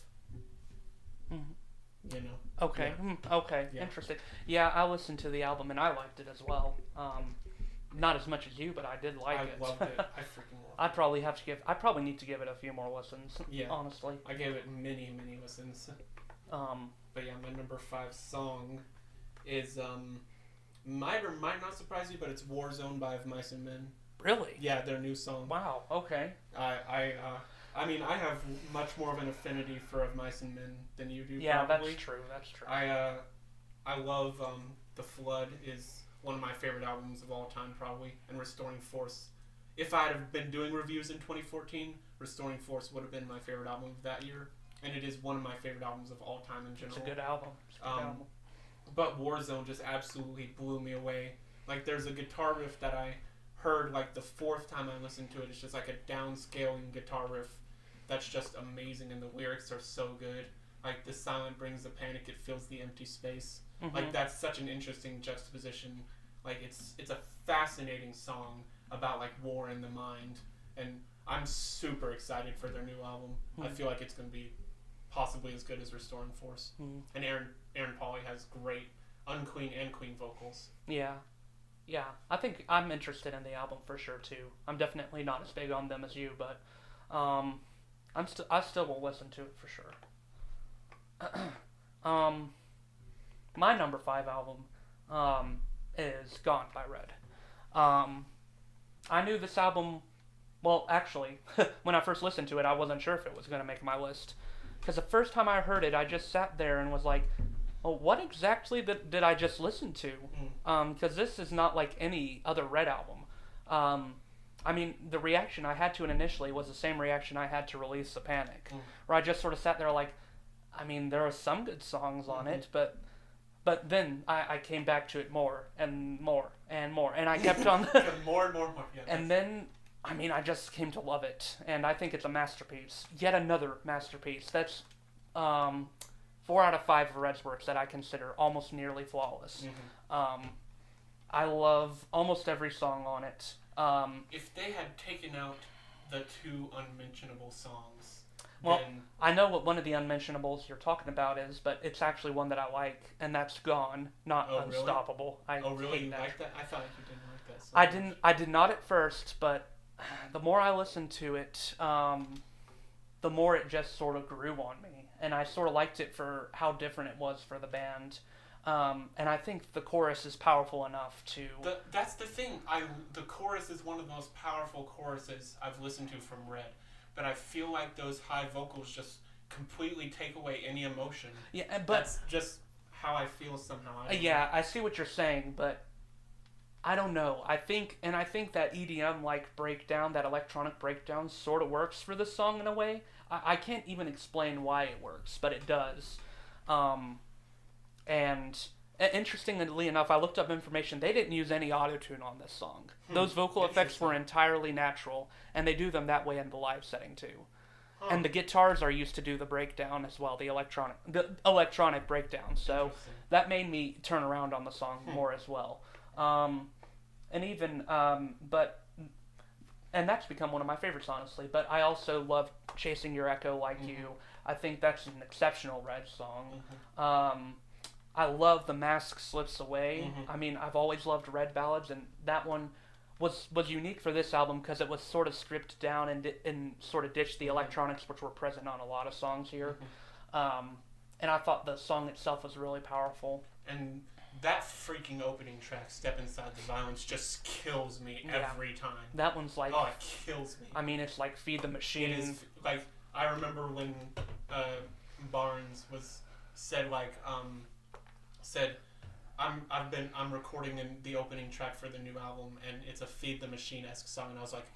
You know. Okay. Okay. Yeah. Interesting. Yeah, I listened to the album and I liked it as well. Not as much as you, but I did like it. I loved it. I freaking loved it. I probably need to give it a few more listens. Yeah. Honestly. I gave it many listens. But yeah, my number 5 song is might or might not surprise you, but it's Warzone by Of Mice and Men. Really? Yeah, their new song. Wow. Okay. I mean, I have much more of an affinity for Of Mice and Men than you do. Yeah, probably. that's true. That's true. I love The Flood is one of my favorite albums of all time, probably, and Restoring Force. If I'd have been doing reviews in 2014, Restoring Force would have been my favorite album of that year, and it is one of my favorite albums of all time in general. It's a good album. But Warzone just absolutely blew me away. Like, there's a guitar riff that I heard like the 4th time I listened to it. It's just like a downscaling guitar riff that's just amazing, and the lyrics are so good. Like, the silent brings the panic, it fills the empty space. Like, that's such an interesting juxtaposition. Like, it's a fascinating song about like war in the mind, and I'm super excited for their new album. I feel like it's going to be possibly as good as Restoring Force. And Aaron Pauli has great Unclean and Queen vocals. Yeah. Yeah, I think I'm interested in the album for sure too. I'm definitely not as big on them as you, but I still will listen to it for sure. My number 5 album is Gone by Red. I knew this album. Well, actually, when I first listened to it, I wasn't sure if it was going to make my list. Because the first time I heard it, I just sat there and was like, well, what exactly did I just listen to? Because this is not like any other Red album. I mean, the reaction I had to it initially was the same reaction I had to Release the Panic. Where I just sort of sat there like, I mean, there are some good songs on it, but then I came back to it more and more and more. And I kept on... more and more. Yeah, and then... I mean, I just came to love it, and I think it's a masterpiece. Yet another masterpiece. That's 4 out of 5 of Red's works that I consider almost nearly flawless. I love almost every song on it. If they had taken out the 2 unmentionable songs, well, then... I know what one of the unmentionables you're talking about is, but it's actually one that I like, and that's Gone, not Unstoppable. Really? You that. like that? I thought you didn't like that song. I did not at first, but the more I listened to it, the more it just sort of grew on me. And I sort of liked it for how different it was for the band. And I think the chorus is powerful enough to... That's the thing. The chorus is one of the most powerful choruses I've listened to from Red. But I feel like those high vocals just completely take away any emotion. Yeah, but... That's just how I feel somehow. I see what you're saying, but... I don't know. I think that EDM-like breakdown, that electronic breakdown, sort of works for this song in a way. I can't even explain why it works, but it does. And interestingly enough, I looked up information. They didn't use any autotune on this song. Those vocal effects were entirely natural, and they do them that way in the live setting too. And the guitars are used to do the breakdown as well, the electronic breakdown. So that made me turn around on the song more as well. And that's become one of my favorites, honestly. But I also love Chasing Your Echo Like You. I think that's an exceptional Red song. I love The Mask Slips Away. I mean, I've always loved Red ballads, and that one was unique for this album because it was sort of stripped down and sort of ditched the electronics, which were present on a lot of songs here. And I thought the song itself was really powerful. And that freaking opening track, Step Inside the Violence, just kills me every time. That one's like... Oh, it kills me. I mean, it's like Feed the Machine. It is, like, I remember when Barnes said I'm recording the opening track for the new album, and it's a Feed the Machine-esque song, and I was like,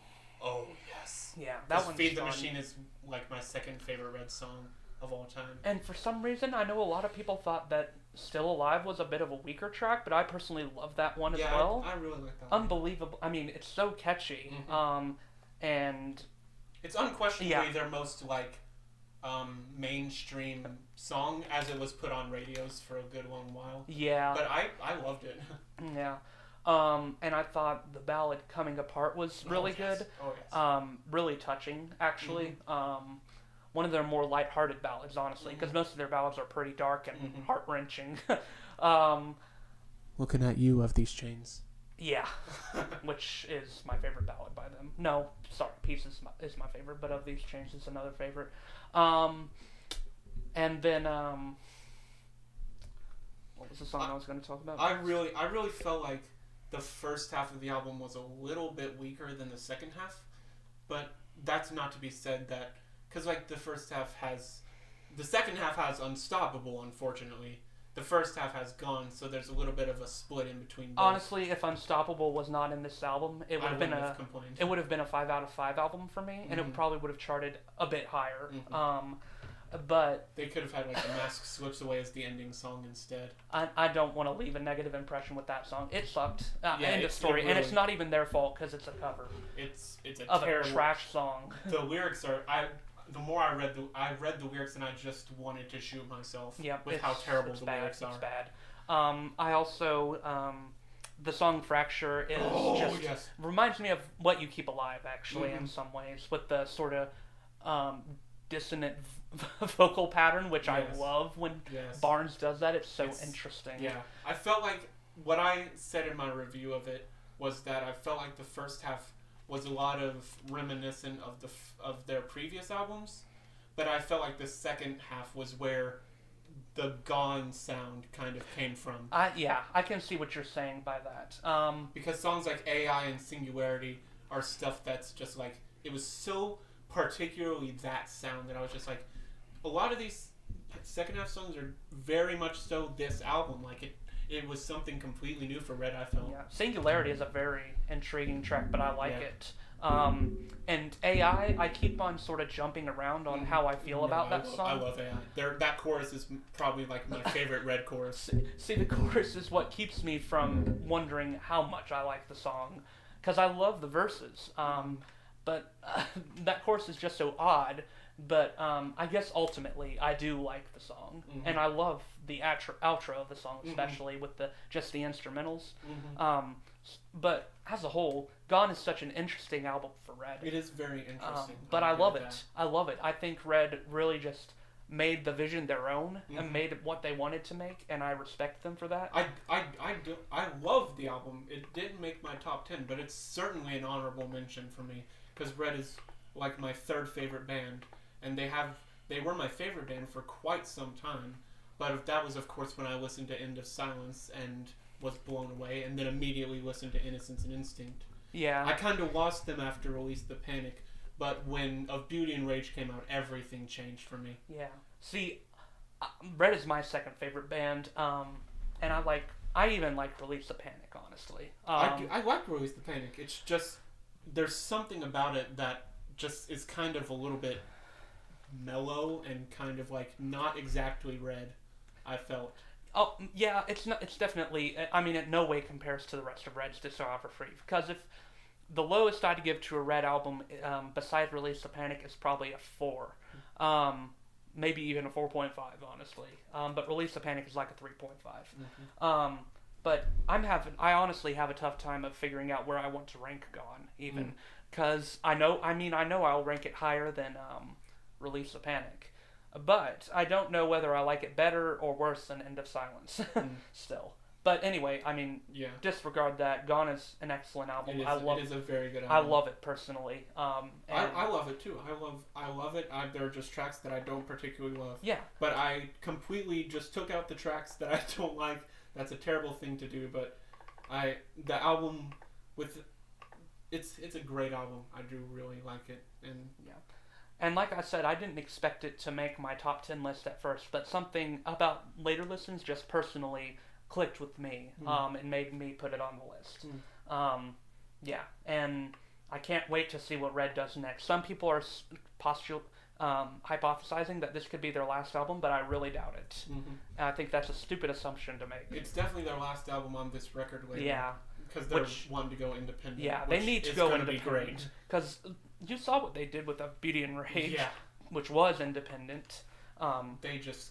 oh, yes. Yeah, that one's Feed the fun. Machine is, like, my second favorite Red song of all time. And for some reason, I know a lot of people thought that Still Alive was a bit of a weaker track, but I personally love that one as well. I really like that one. Unbelievable. I mean, it's so catchy. And... It's unquestionably their most, like, mainstream song, as it was put on radios for a good long while. Yeah. But I loved it. Yeah. And I thought the ballad Coming Apart was really good. Oh, yes. Really touching, actually. One of their more lighthearted ballads, honestly, because most of their ballads are pretty dark and heart-wrenching. Looking at You of These Chains. Yeah, which is my favorite ballad by them. No, sorry, Peace is my favorite, but Of These Chains is another favorite. And then, what was the song I was going to talk about? I really felt like the first half of the album was a little bit weaker than the second half, but that's not to be said that... Because, like, the second half has Unstoppable, unfortunately. The first half has Gone, so there's a little bit of a split in between both. Honestly, if Unstoppable was not in this album, it would have been a 5 out of 5 album for me, and it probably would have charted a bit higher. But they could have had, like, The Mask Slips Away as the ending song instead. I don't want to leave a negative impression with that song. It sucked. End of story. Really, and it's not even their fault because it's a cover. It's a of terrible... a trash song. The lyrics are... The more I read the lyrics, and I just wanted to shoot myself with how terrible the lyrics are. It's bad. I also the song Fracture is reminds me of What You Keep Alive, actually, in some ways, with the sort of dissonant vocal pattern, which I love when Barnes does that. It's so interesting. Yeah, I felt like what I said in my review of it was that I felt like the first half was a lot of reminiscent of their previous albums, but I felt like the second half was where the Gone sound kind of came from. I can see what you're saying by that. Because songs like AI and Singularity are stuff that's just like, it was so particularly that sound that I was just like, a lot of these second half songs are very much so this album. Like it was something completely new for Red, I felt. Yeah, Singularity is a very intriguing track, but I like it. And AI, I keep on sort of jumping around on how I feel about that song. I love AI. That chorus is probably like my favorite Red chorus. See, the chorus is what keeps me from wondering how much I like the song, because I love the verses. But that chorus is just so odd. But I guess ultimately I do like the song, and I love the outro of the song, especially with the instrumentals. But as a whole, Gone is such an interesting album for Red. It is very interesting. But I love it. I love it. I think Red really just made the vision their own and made what they wanted to make, and I respect them for that. I love the album. It didn't make my top 10, but it's certainly an honorable mention for me, because Red is like my third favorite band, and they were my favorite band for quite some time. But that was, of course, when I listened to End of Silence and was blown away, and then immediately listened to Innocence and Instinct. Yeah. I kind of lost them after Release the Panic, but when Of Beauty and Rage came out, everything changed for me. Yeah. See, Red is my second favorite band, and I even like Release the Panic, honestly. I like Release the Panic. It's just, there's something about it that just is kind of a little bit mellow and kind of like not exactly Red, I felt. Oh yeah, it's definitely. I mean, it no way compares to the rest of Red's discography. Because if the lowest I'd give to a Red album, besides Release the Panic, is probably a 4, maybe even a 4.5, honestly. But Release the Panic is like a 3.5. But I honestly have a tough time of figuring out where I want to rank Gone, even because I know I'll rank it higher than Release the Panic. But I don't know whether I like it better or worse than End of Silence still. But anyway, I mean, disregard that. Gone is an excellent album. It is a very good album. I love it personally. I love it too. I love it. There are just tracks that I don't particularly love. Yeah. But I completely just took out the tracks that I don't like. That's a terrible thing to do. But the album it's a great album. I do really like it. And yeah. And like I said, I didn't expect it to make my top 10 list at first, but something about later listens just personally clicked with me and made me put it on the list. Yeah, and I can't wait to see what Red does next. Some people are hypothesizing that this could be their last album, but I really doubt it. And I think that's a stupid assumption to make. It's definitely their last album on this record label. Yeah. Because they're wanting to go independent. Yeah, they need to go independent. Because you saw what they did with Beauty and Rage, which was independent. They just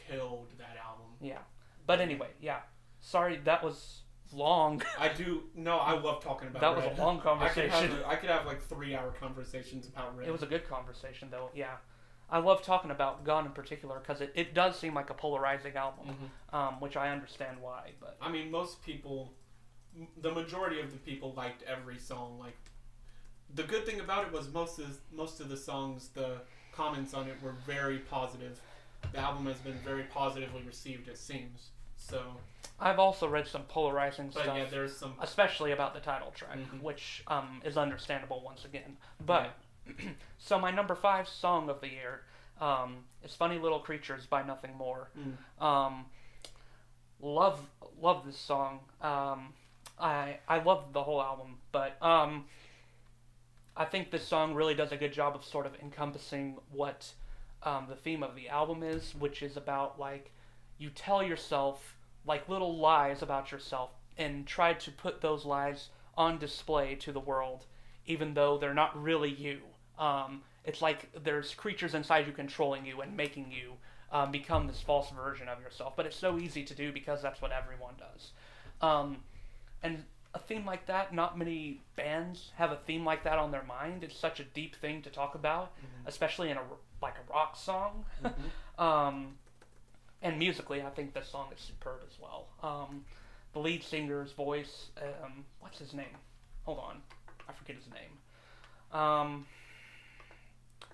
killed that album. Yeah. But anyway, sorry, that was long. I love talking about that Red. Was a long conversation. I could have like 3-hour conversations about Red. It was a good conversation, though, yeah. I love talking about Gone in particular because it does seem like a polarizing album, which I understand why. But I mean, the majority of the people liked every song. Like, the good thing about it was most of the songs, the comments on it were very positive. The album has been very positively received, it seems. So I've also read some polarizing stuff. Yeah, there's some, especially about the title track, which is understandable once again. But so my number 5 song of the year is "Funny Little Creatures" by Nothing More. Love this song. I love the whole album, but I think this song really does a good job of sort of encompassing what the theme of the album is, which is about, like, you tell yourself like little lies about yourself and try to put those lies on display to the world, even though they're not really you. It's like there's creatures inside you controlling you and making you become this false version of yourself. But it's so easy to do because that's what everyone does. And a theme like that, not many bands have a theme like that on their mind. It's such a deep thing to talk about, especially in a rock song. And musically, I think this song is superb as well. the lead singer's voice. What's his name? Hold on, I forget his name. I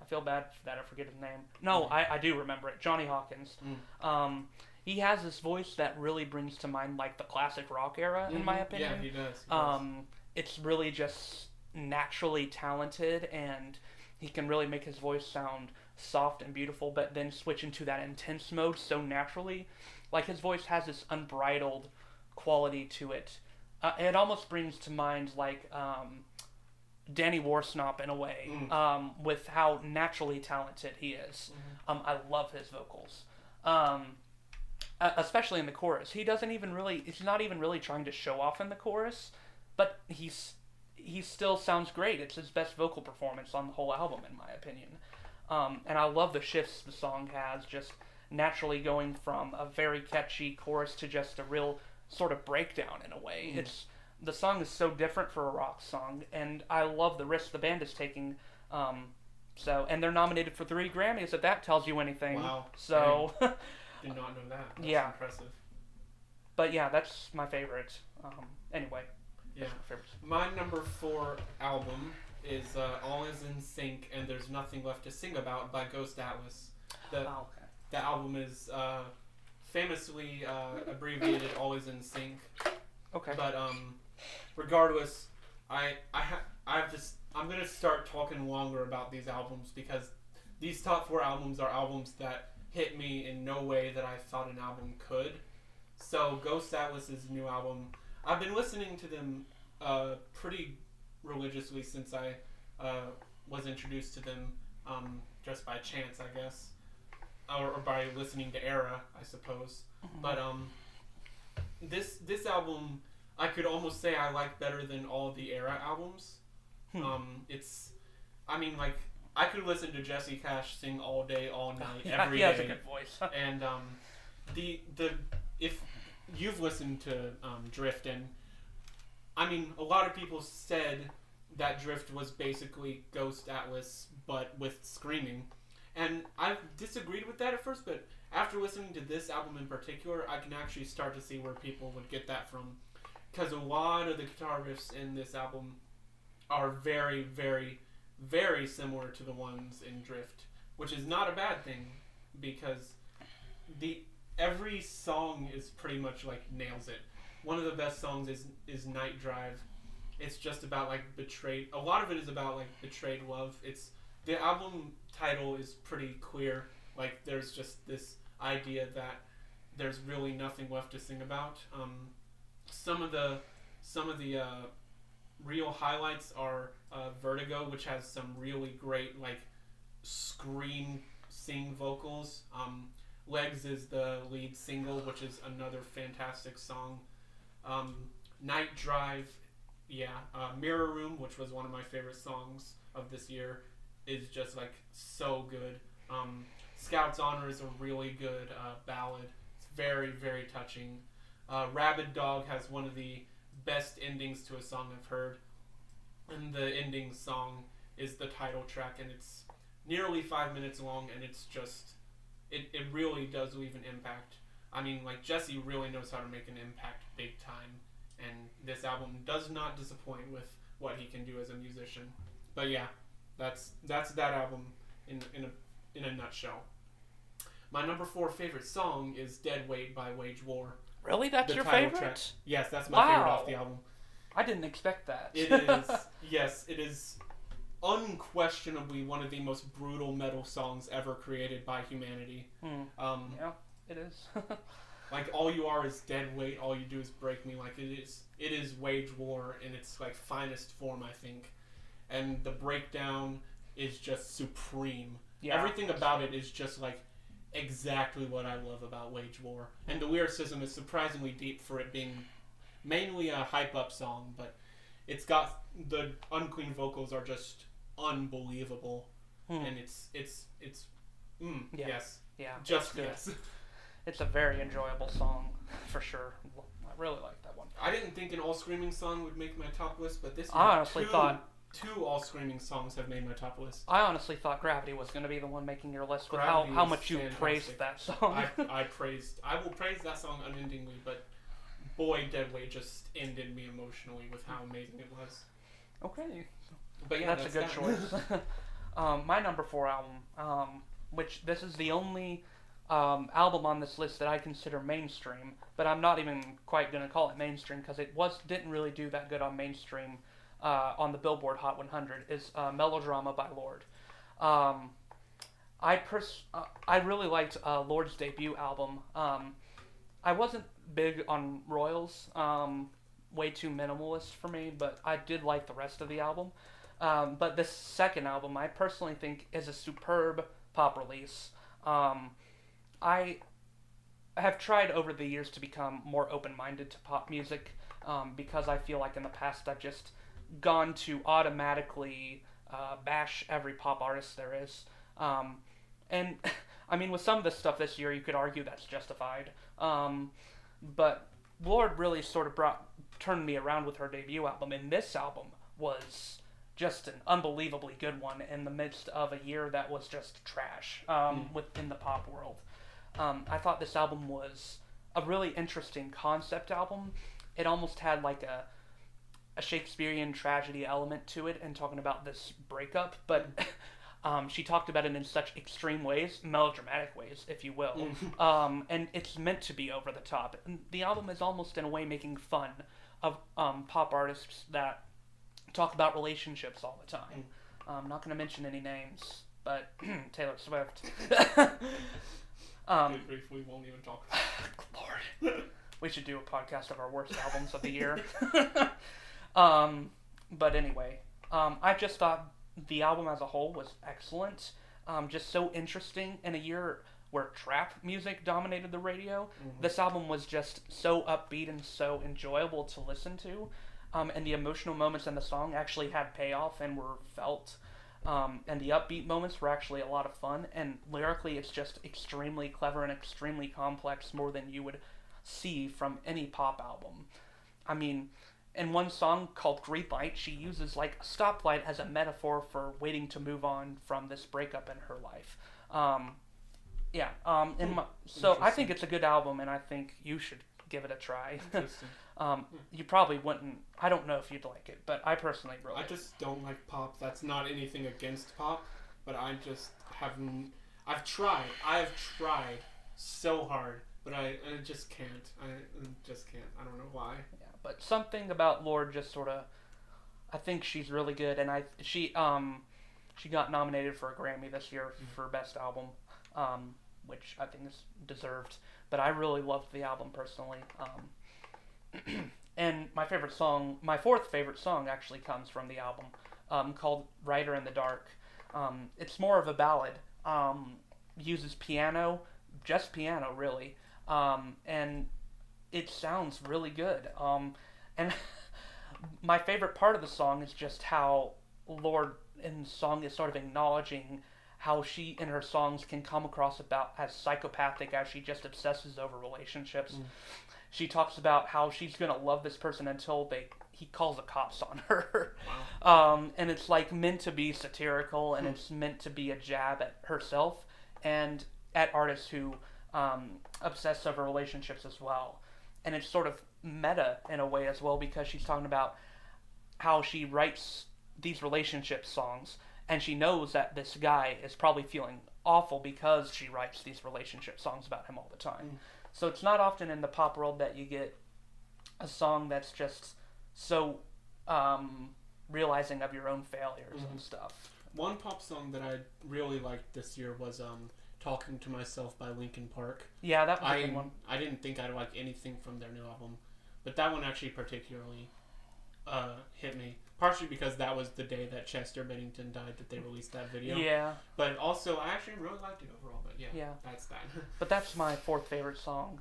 feel bad that I forget his name. No, I do remember it. Johnny Hawkins. He has this voice that really brings to mind like the classic rock era, in my opinion. Yeah, he does. It's really just naturally talented, and he can really make his voice sound soft and beautiful, but then switch into that intense mode so naturally. Like, his voice has this unbridled quality to it. It almost brings to mind like Danny Worsnop in a way, with how naturally talented he is. I love his vocals. Especially in the chorus. He's not even really trying to show off in the chorus, but he still sounds great. It's his best vocal performance on the whole album, in my opinion. And I love the shifts the song has, just naturally going from a very catchy chorus to just a real sort of breakdown in a way. The song is so different for a rock song, and I love the risks the band is taking. And they're nominated for 3 Grammys, if that tells you anything. Wow. So... Did not know that. That's yeah. impressive. But yeah, that's my favorite. Anyway. Yeah. My number 4 album is All Is in Sync and There's Nothing Left to Sing About by Ghost Atlas. The album is famously abbreviated All Is in Sync. Okay. But regardless, I'm gonna start talking longer about these albums because these top 4 albums are albums that hit me in no way that I thought an album could. So Ghost Atlas's new album, I've been listening to them pretty religiously since I was introduced to them just by chance, I guess, or by listening to Era, I suppose. But this album I could almost say I like better than all the Era albums. I could listen to Jesse Cash sing all day, all night, every day. He has a good voice. And if you've listened to Drift, and a lot of people said that Drift was basically Ghost Atlas, but with screaming. And I disagreed with that at first, but after listening to this album in particular, I can actually start to see where people would get that from. Because a lot of the guitar riffs in this album are very, very, very similar to the ones in Drift, which is not a bad thing because every song is pretty much like nails it. One of the best songs is Night Drive. It's just about like betrayed. A lot of it is about like betrayed love. The album title is pretty clear. Like there's just this idea that there's really nothing left to sing about. Some of the real highlights are Vertigo, which has some really great like scream sing vocals. Legs is the lead single, which is another fantastic song. Night Drive, Mirror Room, which was one of my favorite songs of this year, is just like so good. Scout's Honor is a really good ballad. It's very, very touching. Rabid Dog has one of the best endings to a song I've heard. And the ending song is the title track, and it's nearly 5 minutes long, and it's just, it really does leave an impact. Jesse really knows how to make an impact big time, and this album does not disappoint with what he can do as a musician. But yeah, that's that album in a nutshell. My number 4 favorite song is Dead Weight by Wage War. Really? That's your favorite? Track. Yes, that's my favorite off the album. I didn't expect that. It is, yes, it is unquestionably one of the most brutal metal songs ever created by humanity. Yeah, it is. Like, all you are is dead weight, all you do is break me. Like, it is Wage War in its, like, finest form, I think. And the breakdown is just supreme. Yeah, everything about it is just, like, exactly what I love about Wage War. And the lyricism is surprisingly deep for it being mainly a hype-up song, but it's got, the unclean vocals are just unbelievable. And it's yes. Yeah, just yes. It's a very enjoyable song, for sure. I really like that one. I didn't think an all-screaming song would make my top list, but this year, I honestly thought two all-screaming songs have made my top list. I honestly thought Gravity was going to be the one making your list with how much you praised that song. I will praise that song unendingly, but boy, Deadweight just ended me emotionally with how amazing it was. Okay. But yeah, that's a good choice. My number 4 album, which this is the only album on this list that I consider mainstream, but I'm not even quite going to call it mainstream because it didn't really do that good on mainstream on the Billboard Hot 100, is Melodrama by Lorde. I really liked Lorde's debut album. I wasn't big on Royals, way too minimalist for me, but I did like the rest of the album. But this second album, I personally think, is a superb pop release. I have tried over the years to become more open-minded to pop music because I feel like in the past I've just gone to automatically bash every pop artist there is. And I mean, with some of the stuff this year, you could argue that's justified. But Lorde really sort of turned me around with her debut album, and this album was just an unbelievably good one in the midst of a year that was just trash within the pop world. I thought this album was a really interesting concept album. It almost had like a Shakespearean tragedy element to it and talking about this breakup, but she talked about it in such extreme ways, melodramatic ways, if you will. And it's meant to be over the top. And the album is almost in a way making fun of pop artists that talk about relationships all the time. I'm not going to mention any names, but Taylor Swift. Good grief, we won't even talk about it. Lord. We should do a podcast of our worst albums of the year. But anyway, I just thought the album as a whole was excellent. Just so interesting in a year where trap music dominated the radio. This album was just so upbeat and so enjoyable to listen to. And the emotional moments in the song actually had payoff and were felt. And the upbeat moments were actually a lot of fun. And lyrically, it's just extremely clever and extremely complex, more than you would see from any pop album. I mean, in one song called Green Light, she uses like a stoplight as a metaphor for waiting to move on from this breakup in her life. So I think it's a good album, and I think you should give it a try. You probably wouldn't. I don't know if you'd like it, but I personally really. I just don't like pop. That's not anything against pop, but I just haven't. I've tried so hard, but I just can't. I just can't. I don't know why. Yeah, but something about Lorde just sort of. I think she's really good, and she got nominated for a Grammy this year for Best Album, which I think is deserved. But I really loved the album personally. And my fourth favorite song actually comes from the album, called Rider in the Dark. It's more of a ballad, uses piano, just piano really, and it sounds really good. And my favorite part of the song is just how Lorde in the song is sort of acknowledging how she in her songs can come across about as psychopathic as she just obsesses over relationships. She talks about how she's going to love this person until he calls the cops on her. Wow. And it's like meant to be satirical, and it's meant to be a jab at herself and at artists who obsess over relationships as well. And it's sort of meta in a way as well, because she's talking about how she writes these relationship songs, and she knows that this guy is probably feeling awful because she writes these relationship songs about him all the time. So it's not often in the pop world that you get a song that's just so realizing of your own failures and stuff. One pop song that I really liked this year was Talking to Myself by Linkin Park. Yeah, that was a good one. I didn't think I'd like anything from their new album, but that one actually particularly hit me. Partially because that was the day that Chester Bennington died that they released that video. Yeah. But also, I actually really liked it overall. But yeah. That's that. But that's my fourth favorite song.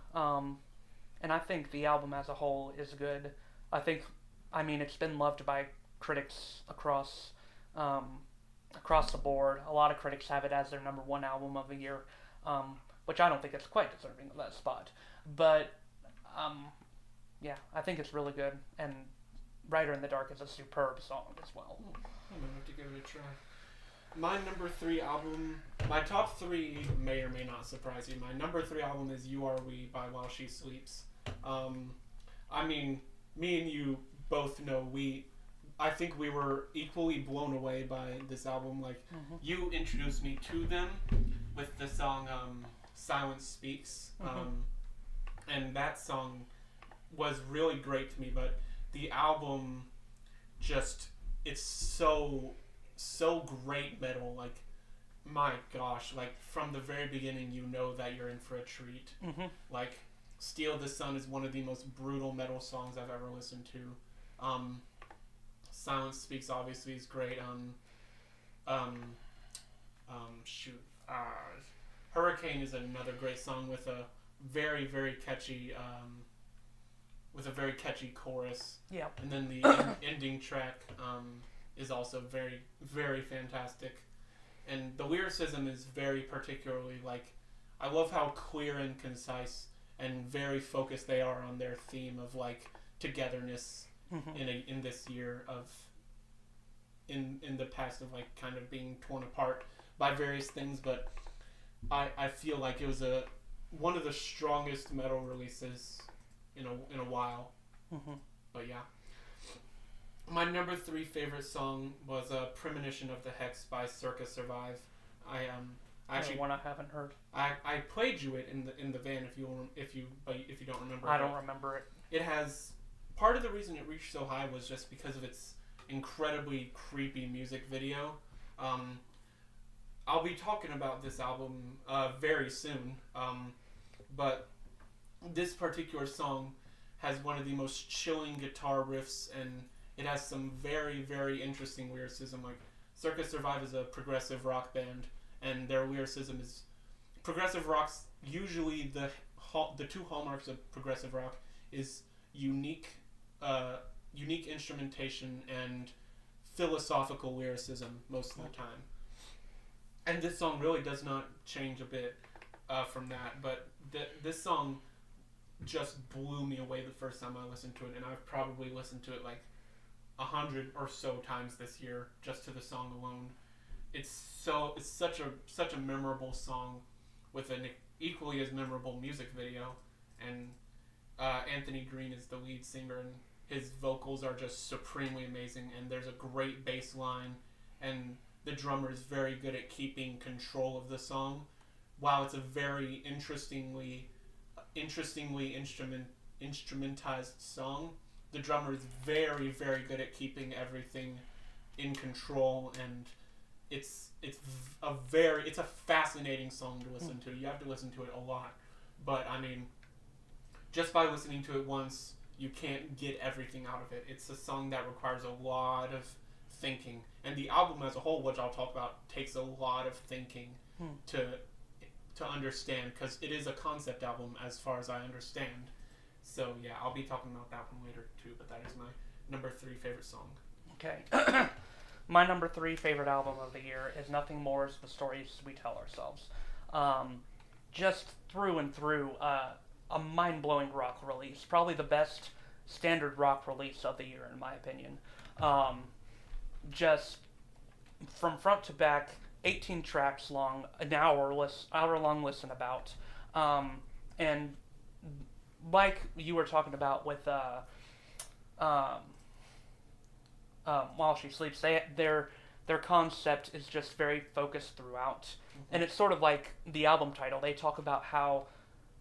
And I think the album as a whole is good. I mean, it's been loved by critics across the board. A lot of critics have it as their number one album of the year, which I don't think it's quite deserving of that spot. But, I think it's really good. And Rider in the Dark is a superb song as well. I'm going to have to give it a try. My number 3 album, my top 3 may or may not surprise you. My number 3 album is You Are We by While She Sleeps. I mean, me and you both know I think we were equally blown away by this album. Like, you introduced me to them with the song Silence Speaks. And that song was really great to me, but the album just, it's so great metal. Like, my gosh, like from the very beginning you know that you're in for a treat. Like, Steal the Sun is one of the most brutal metal songs I've ever listened to. Silence Speaks obviously is great. Hurricane is another great song with a very, very catchy chorus. Yep. And then the ending track is also very, very fantastic. And the lyricism is very particularly, like, I love how clear and concise and very focused they are on their theme of, like, togetherness in this year of in the past of, like, kind of being torn apart by various things. But I feel like it was one of the strongest metal releases in a while. But yeah, my number 3 favorite song was "Premonition of the Hex" by Circa Survive. Actually, one I haven't heard. I played you it in the van if you don't remember. I don't remember it. It has, part of the reason it reached so high was just because of its incredibly creepy music video. I'll be talking about this album very soon, but this particular song has one of the most chilling guitar riffs, and it has some very, very interesting lyricism. Like, Circa Survive is a progressive rock band, and their lyricism is, progressive rock's usually the two hallmarks of progressive rock is unique instrumentation and philosophical lyricism most of the time. And this song really does not change a bit from that, but this song just blew me away the first time I listened to it, and I've probably listened to it like 100 or so times this year just to the song alone. It's such a memorable song with an equally as memorable music video, and Anthony Green is the lead singer, and his vocals are just supremely amazing, and there's a great bass line, and the drummer is very good at keeping control of the song. While it's a very interestingly instrumentized song, the drummer is very, very good at keeping everything in control, and it's a fascinating song to listen to. You have to listen to it a lot, but I mean, just by listening to it once, you can't get everything out of it. It's a song that requires a lot of thinking, and the album as a whole, which I'll talk about, takes a lot of thinking to understand, because it is a concept album as far as I understand. So yeah, I'll be talking about that one later too, but that is my number 3 favorite song. Okay. My number 3 favorite album of the year is Nothing More Is the Stories We Tell Ourselves. Just through and through, a mind-blowing rock release. Probably the best standard rock release of the year, in my opinion. Just from front to back, 18 tracks long, an hour-long listen about. And like you were talking about with While She Sleeps, their concept is just very focused throughout. And it's sort of like the album title. They talk about how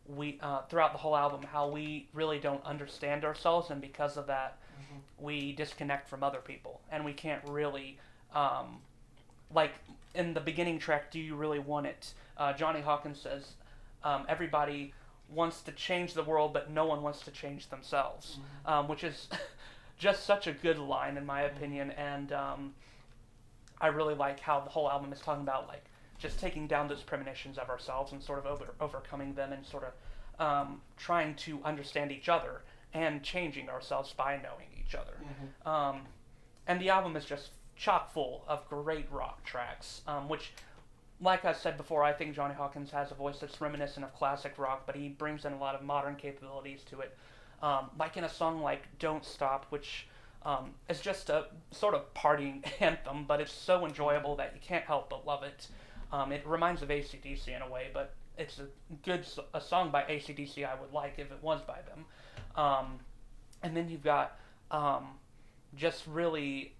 we, throughout the whole album, how we really don't understand ourselves, and because of that, we disconnect from other people, and we can't really, like in the beginning track, Do You Really Want It? Johnny Hawkins says, everybody wants to change the world, but no one wants to change themselves, which is just such a good line, in my opinion, and I really like how the whole album is talking about, like, just taking down those premonitions of ourselves and sort of overcoming them, and sort of trying to understand each other and changing ourselves by knowing each other. And the album is just chock full of great rock tracks, which, like I said before, I think Johnny Hawkins has a voice that's reminiscent of classic rock, but he brings in a lot of modern capabilities to it. Like in a song like Don't Stop, which is just a sort of partying anthem, but it's so enjoyable that you can't help but love it. It reminds of AC/DC in a way, but it's a song by AC/DC I would like if it was by them. And then you've got just really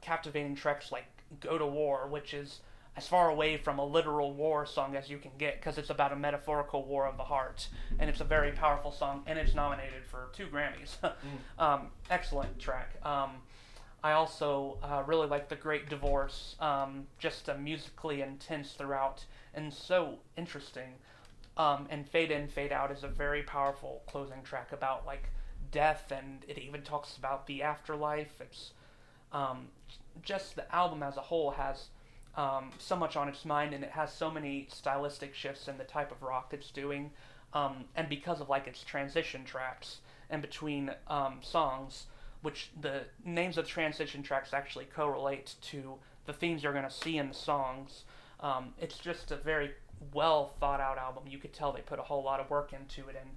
captivating tracks like Go to War, which is as far away from a literal war song as you can get because it's about a metaphorical war of the heart. And it's a very powerful song, and it's nominated for 2 Grammys. Excellent track. I also really like The Great Divorce, just musically intense throughout and so interesting. And Fade In, Fade Out is a very powerful closing track about like death, and it even talks about the afterlife. It's just the album as a whole has so much on its mind, and it has so many stylistic shifts in the type of rock it's doing, and because of like its transition tracks in between songs, which the names of transition tracks actually correlate to the themes you're going to see in the songs. It's just a very well thought out album. You could tell they put a whole lot of work into it, and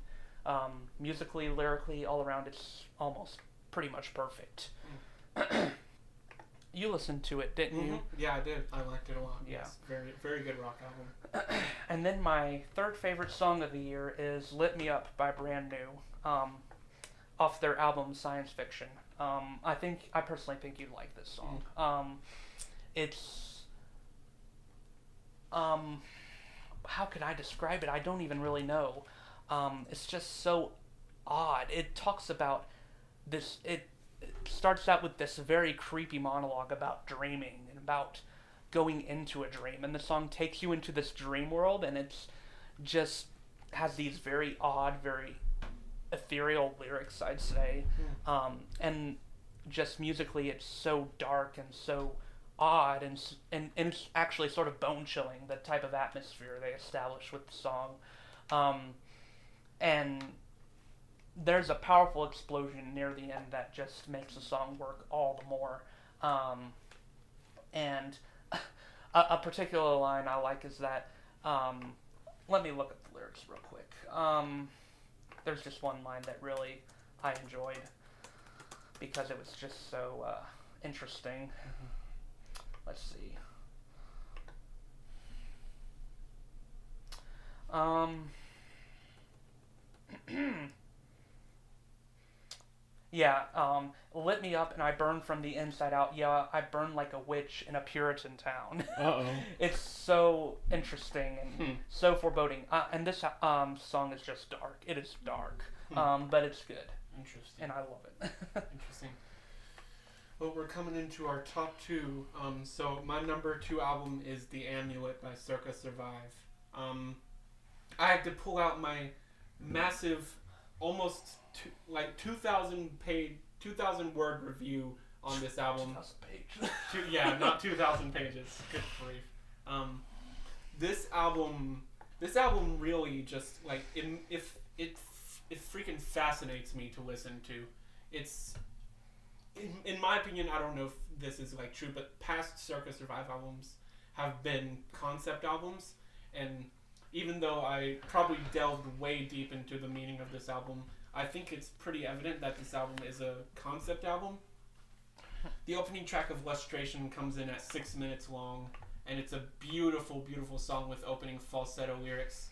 musically, lyrically, all around, it's almost pretty much perfect. You listened to it, didn't you? Yeah, I did. I liked it a lot. Yeah. Yes, very, very good rock album. And then my third favorite song of the year is Lit Me Up by Brand New, off their album Science Fiction. I personally think you'd like this song. It's, how could I describe it? I don't even really know. It's just so odd. It talks about this, it starts out with this very creepy monologue about dreaming and about going into a dream, and the song takes you into this dream world, and it's just has these very odd, very ethereal lyrics, I'd say. And just musically it's so dark and so odd, and it's actually sort of bone chilling, the type of atmosphere they establish with the song. And there's a powerful explosion near the end that just makes the song work all the more. And a particular line I like is that, let me look at the lyrics real quick. There's just one line that really I enjoyed because it was just so interesting. Let's see. Yeah, lit me up and I burned from the inside out. Yeah, I burned like a witch in a Puritan town. Uh-oh. It's so interesting and so foreboding. And this song is just dark. It is dark, but it's good. Interesting. And I love it. Interesting. Well, we're coming into our top 2. So my number 2 album is The Amulet by Circa Survive. I had to pull out my massive, almost 2,000 word review on this album. 2,000 pages. Yeah, not 2,000 pages. Good grief. This album really just like it freaking fascinates me to listen to. It's in my opinion, I don't know if this is like true, but past Circa Survive albums have been concept albums, and even though I probably delved way deep into the meaning of this album, I think it's pretty evident that this album is a concept album. The opening track of Lustration comes in at 6 minutes long, and it's a beautiful, beautiful song with opening falsetto lyrics,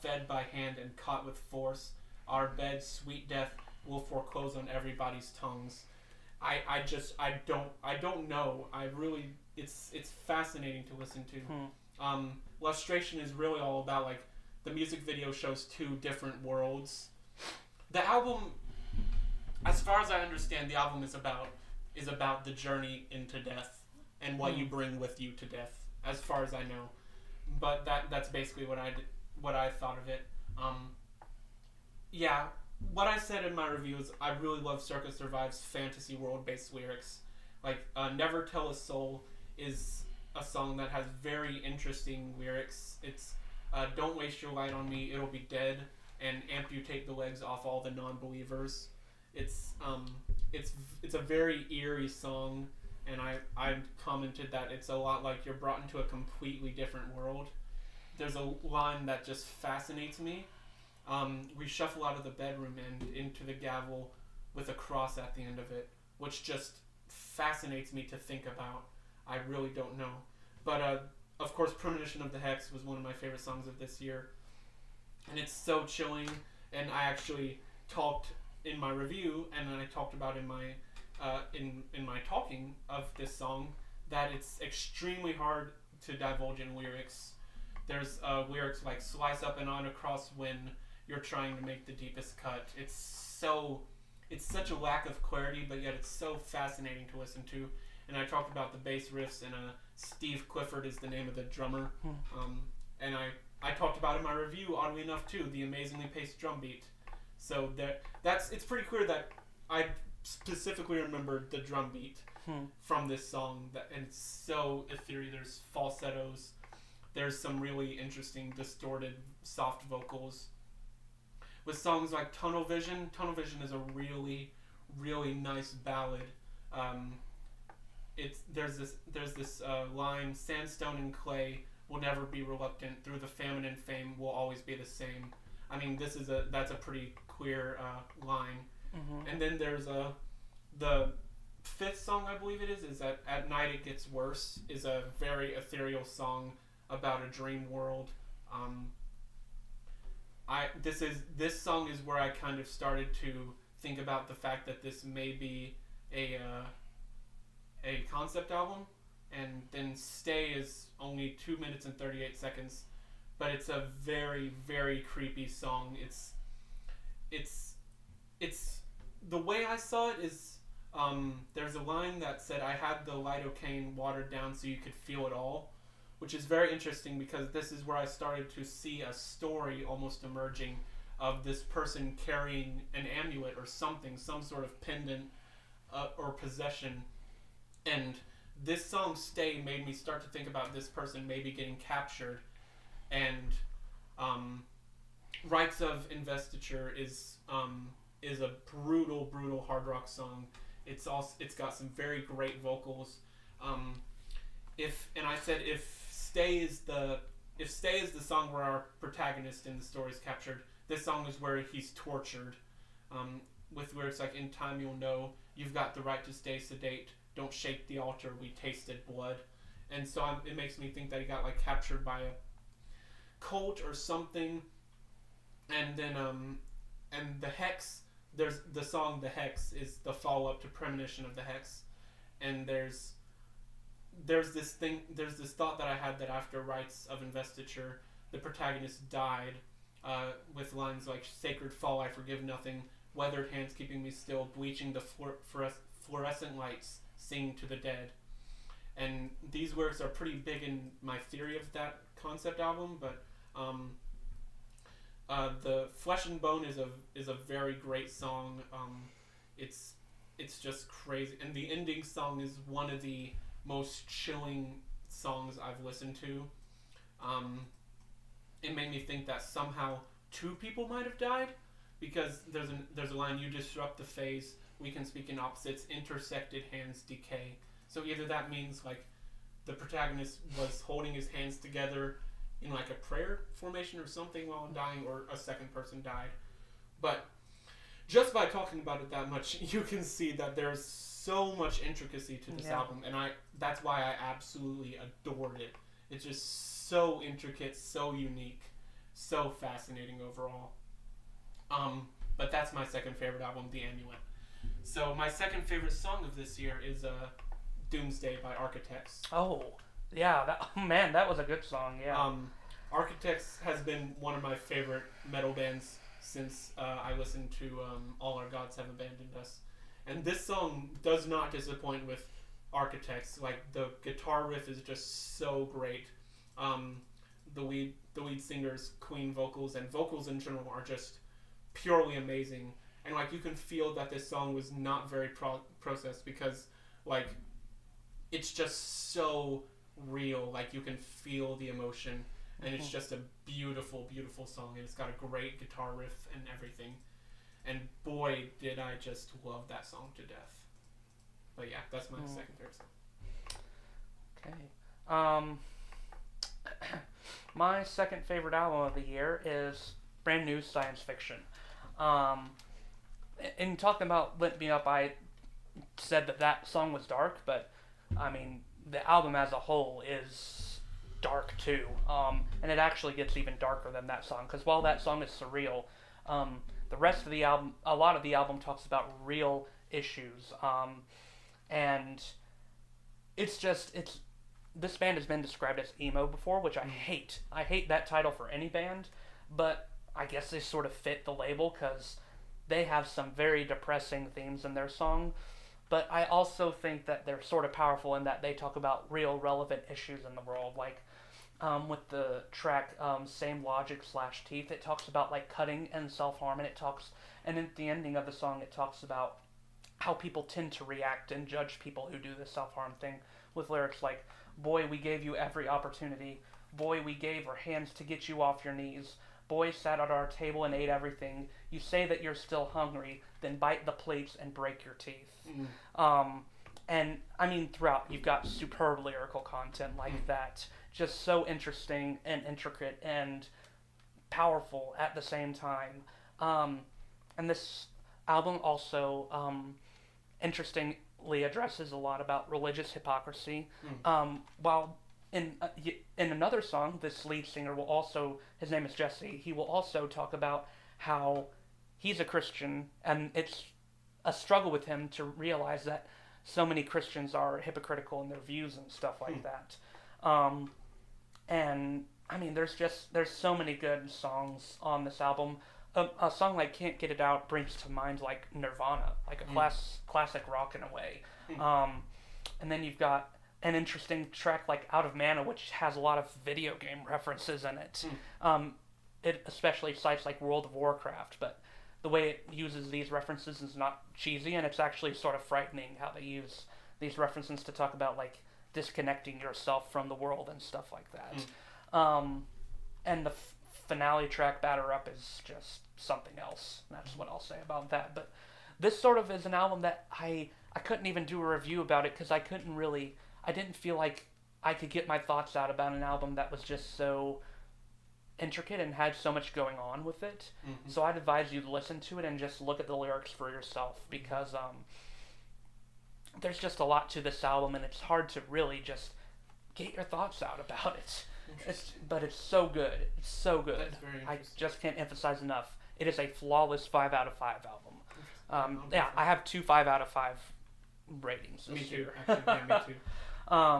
fed by hand and caught with force. Our bed, sweet death, will foreclose on everybody's tongues. I don't know. It's fascinating to listen to. Lustration is really all about like the music video shows 2 different worlds. The album, as far as I understand, the album is about the journey into death and what you bring with you to death, as far as I know. But that's basically what I thought of it. Yeah, what I said in my review is I really love Circa Survive's fantasy world-based lyrics. Like, Never Tell a Soul is a song that has very interesting lyrics. It's, don't waste your light on me, it'll be dead, and amputate the legs off all the non-believers. It's a very eerie song, and I commented that it's a lot like you're brought into a completely different world. There's a line that just fascinates me. We shuffle out of the bedroom and into the gavel with a cross at the end of it, which just fascinates me to think about. I really don't know. But, of course, Premonition of the Hex was one of my favorite songs of this year. And it's so chilling, and I actually talked in my review, and then I talked about in my in my talking of this song, that it's extremely hard to divulge in lyrics. There's lyrics like "slice up and on across" when you're trying to make the deepest cut. It's such a lack of clarity, but yet it's so fascinating to listen to. And I talked about the bass riffs, and Steve Clifford is the name of the drummer. And I talked about in my review, oddly enough too, the amazingly paced drum beat. So it's pretty clear that I specifically remembered the drum beat from this song, and it's so ethereal. There's falsettos, there's some really interesting distorted soft vocals. With songs like Tunnel Vision is a really, really nice ballad. There's this line: "Sandstone and clay will never be reluctant. Through the famine and fame will always be the same." I mean, that's a pretty clear line. And then there's the fifth song, I believe it is that "At Night It Gets Worse" is a very ethereal song about a dream world. This song is where I kind of started to think about the fact that this may be a concept album, and then "Stay" is only 2 minutes and 38 seconds, but it's a very, very creepy song. It's the way I saw it is, there's a line that said, "I had the lidocaine watered down so you could feel it all," which is very interesting because this is where I started to see a story almost emerging of this person carrying an amulet or something, some sort of pendant or possession. And this song "Stay" made me start to think about this person maybe getting captured. And "Rites of Investiture" is a brutal hard rock song. It's got some very great vocals. If Stay is the song where our protagonist in the story is captured, this song is where he's tortured. With lyrics like, "In time you'll know, you've got the right to stay sedate. Don't shake the altar, we tasted blood." And so it makes me think that he got like captured by a cult or something. And then and the Hex, there's the song "The Hex" is the follow-up to "Premonition of the Hex." And there's this thought that I had that after "Rites of Investiture," the protagonist died, with lines like, "Sacred fall, I forgive nothing. Weathered hands keeping me still. Bleaching the fluorescent lights, sing to the dead." And these lyrics are pretty big in my theory of that concept album, but the "Flesh and Bone" is a very great song. It's just crazy, and the ending song is one of the most chilling songs I've listened to. It made me think that somehow 2 people might have died, because there's a line: "You disrupt the phase, we can speak in opposites, intersected hands decay." So either that means like the protagonist was holding his hands together in like a prayer formation or something while dying, or a second person died. But just by talking about it that much, you can see that there's so much intricacy to this album, and that's why I absolutely adored it. It's just so intricate, so unique, so fascinating overall. But that's my second favorite album, "The Amulet." So my second favorite song of this year is "Doomsday" by Architects. Oh, yeah, that was a good song, yeah. Architects has been one of my favorite metal bands since I listened to "All Our Gods Have Abandoned Us." And this song does not disappoint with Architects. Like, the guitar riff is just so great. The lead singer's clean vocals and vocals in general are just purely amazing. And like, you can feel that this song was not very processed, because like, it's just so real. Like, you can feel the emotion, and it's just a beautiful, beautiful song, and it's got a great guitar riff and everything. And boy, did I just love that song to death. But yeah, that's my second favorite song. Okay. My second favorite album of the year is Brand New Science Fiction. In talking about Lit Me Up, I said that song was dark, but I mean, the album as a whole is dark too. And it actually gets even darker than that song, because while that song is surreal, the rest of the album, a lot of the album talks about real issues, and it's this band has been described as emo before, which I hate. I hate that title for any band, but I guess they sort of fit the label because they have some very depressing themes in their song. But I also think that they're sort of powerful in that they talk about real relevant issues in the world, like with the track Same Logic / Teeth, it talks about like cutting and self-harm, and at the ending of the song it talks about how people tend to react and judge people who do the self-harm thing, with lyrics like, boy, we gave you every opportunity, boy, we gave our hands to get you off your knees, boy sat at our table and ate everything, you say that you're still hungry, then bite the plates and break your teeth. And I mean, throughout you've got superb lyrical content like that, just so interesting and intricate and powerful at the same time. And this album also interestingly addresses a lot about religious hypocrisy. While in another song, this lead singer will also, his name is Jesse, he will also talk about how he's a Christian, and it's a struggle with him to realize that so many Christians are hypocritical in their views and stuff like that. And I mean, there's so many good songs on this album. A song like Can't Get It Out brings to mind like Nirvana, like a classic rock in a way. And then you've got an interesting track like Out of Mana, which has a lot of video game references in it. It especially cites like World of Warcraft, but the way it uses these references is not cheesy, and it's actually sort of frightening how they use these references to talk about like disconnecting yourself from the world and stuff like that. And the finale track, Batter Up, is just something else. That's what I'll say about that. But this sort of is an album that I couldn't even do a review about it because I didn't feel like I could get my thoughts out about an album that was just so intricate and had so much going on with it. So I'd advise you to listen to it and just look at the lyrics for yourself, because there's just a lot to this album, and it's hard to really just get your thoughts out about it. But it's so good. It's so good. That's very I just can't emphasize enough. It is a flawless 5 out of 5 album. Yeah, I have 2 5 out of 5 ratings. Me too. Actually, yeah, me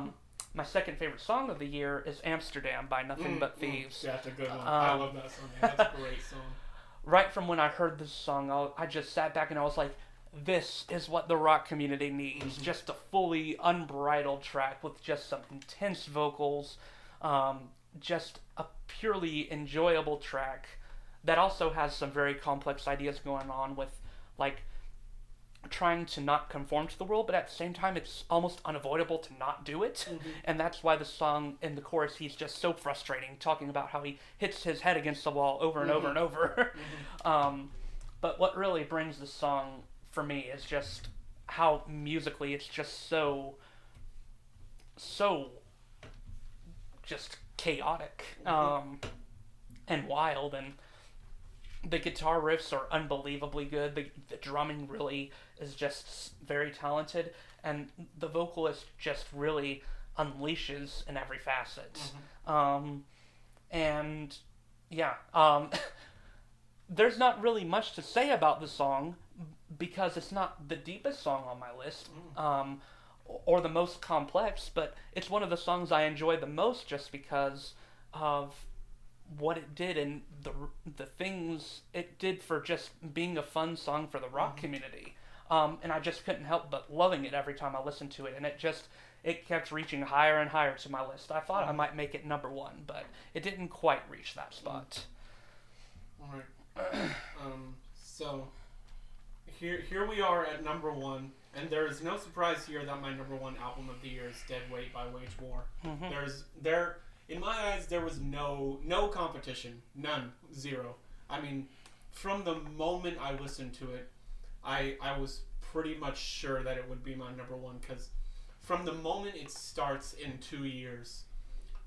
too. My second favorite song of the year is Amsterdam by Nothing But Thieves. Yeah, that's a good one. I love that song. Yeah, that's a great song. Right from when I heard this song, I just sat back and I was like, this is what the rock community needs. Just a fully unbridled track with just some intense vocals. Just a purely enjoyable track that also has some very complex ideas going on with, like, trying to not conform to the world, but at the same time it's almost unavoidable to not do it. And that's why the song in the chorus, he's just so frustrating, talking about how he hits his head against the wall over and over and over. But what really brings the song for me is just how musically it's just so just chaotic and wild, and the guitar riffs are unbelievably good. The drumming really is just very talented, and the vocalist just really unleashes in every facet. And yeah, there's not really much to say about the song because it's not the deepest song on my list, or the most complex, but it's one of the songs I enjoy the most just because of what it did and the things it did for just being a fun song for the rock community. And I just couldn't help but loving it every time I listened to it, and it kept reaching higher and higher to my list. I thought I might make it number 1, but it didn't quite reach that spot. Alright. So here we are at number 1, and there is no surprise here that my number 1 album of the year is Dead Weight by Wage War. In my eyes, there was no competition. None. Zero. I mean, from the moment I listened to it, I was pretty much sure that it would be my number 1, because from the moment it starts in 2 years,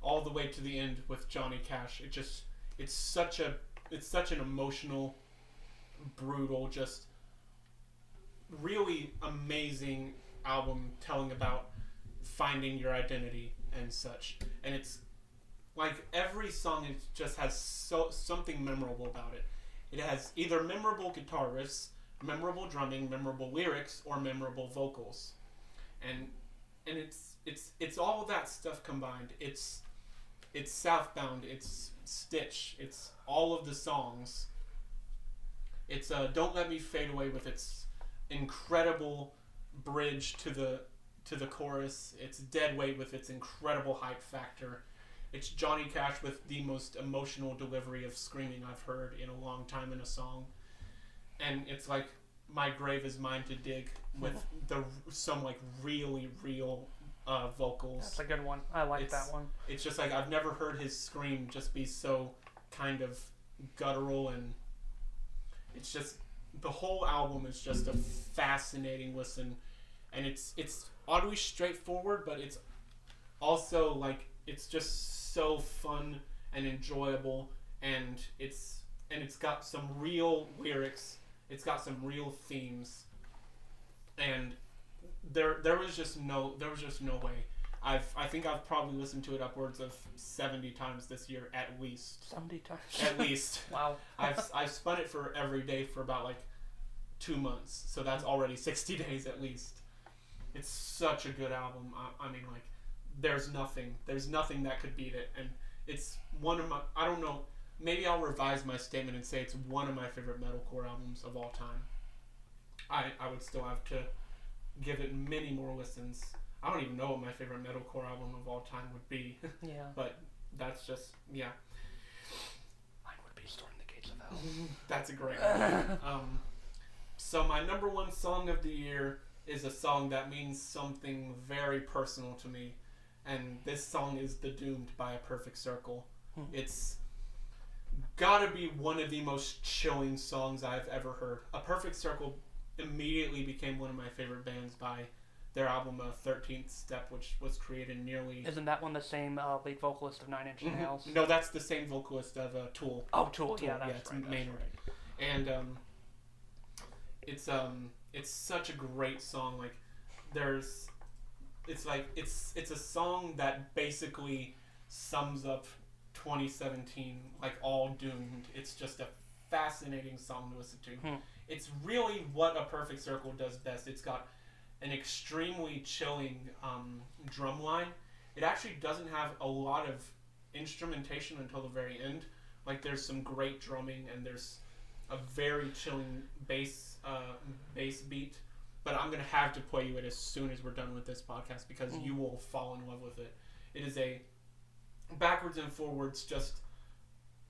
all the way to the end with Johnny Cash, it's such an emotional, brutal, just really amazing album telling about finding your identity and such. And it's like every song just has something memorable about it. It has either memorable guitar riffs, memorable drumming, memorable lyrics, or memorable vocals, and it's all of that stuff combined. It's Southbound, it's Stitch, it's all of the songs. It's Don't Let Me Fade Away with its incredible bridge to the chorus. It's Dead Weight with its incredible hype factor. It's Johnny Cash with the most emotional delivery of screaming I've heard in a long time in a song. And it's like My Grave Is Mine to Dig with some like really real vocals. That's a good one. I like that one. It's just like I've never heard his scream just be so kind of guttural, and it's just the whole album is just a fascinating listen, and it's oddly straightforward, but it's also like it's just so fun and enjoyable, and it's got some real lyrics, it's got some real themes, and there was just no way. I think I've probably listened to it upwards of 70 times this year at least. 70 times. At least. Wow. I've spun it for every day for about like 2 months, so that's already 60 days at least. It's such a good album. I mean, like, there's nothing that could beat it, and it's one of my, I don't know, maybe I'll revise my statement and say it's one of my favorite metalcore albums of all time. I would still have to give it many more listens. I don't even know what my favorite metalcore album of all time would be. Yeah. But that's just, yeah. Mine would be Storm the Gates of Hell. That's a great one. So my number one song of the year is a song that means something very personal to me. And this song is The Doomed by A Perfect Circle. It's gotta be one of the most chilling songs I've ever heard. A Perfect Circle immediately became one of my favorite bands by their album 13th Step, which was created nearly... Isn't that one the same lead vocalist of Nine Inch Nails? No, that's the same vocalist of Tool. Oh, Tool. Yeah, that's it's right. Maynard. That's right. And it's such a great song. Like, it's a song that basically sums up 2017, like all Doomed. It's just a fascinating song to listen to. It's really what A Perfect Circle does best. It's got an extremely chilling drum line. It actually doesn't have a lot of instrumentation until the very end. Like, there's some great drumming, and there's a very chilling bass beat. But I'm going to have to play you it as soon as we're done with this podcast, because you will fall in love with it. It is a backwards and forwards, just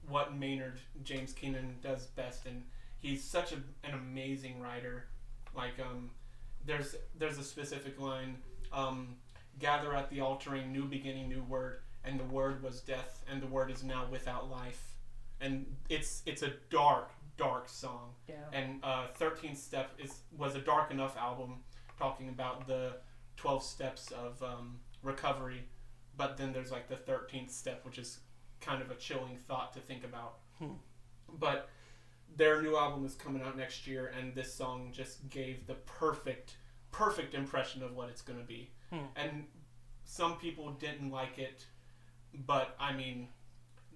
what Maynard James Keenan does best, and he's such an amazing writer. Like, there's a specific line, gather at the altering, new beginning, new word, and the word was death, and the word is now without life. And it's a dark song. Yeah. And 13th Step was a dark enough album, talking about the 12 steps of recovery, but then there's like the 13th step, which is kind of a chilling thought to think about. But their new album is coming out next year, and this song just gave the perfect impression of what it's going to be. And some people didn't like it, but I mean,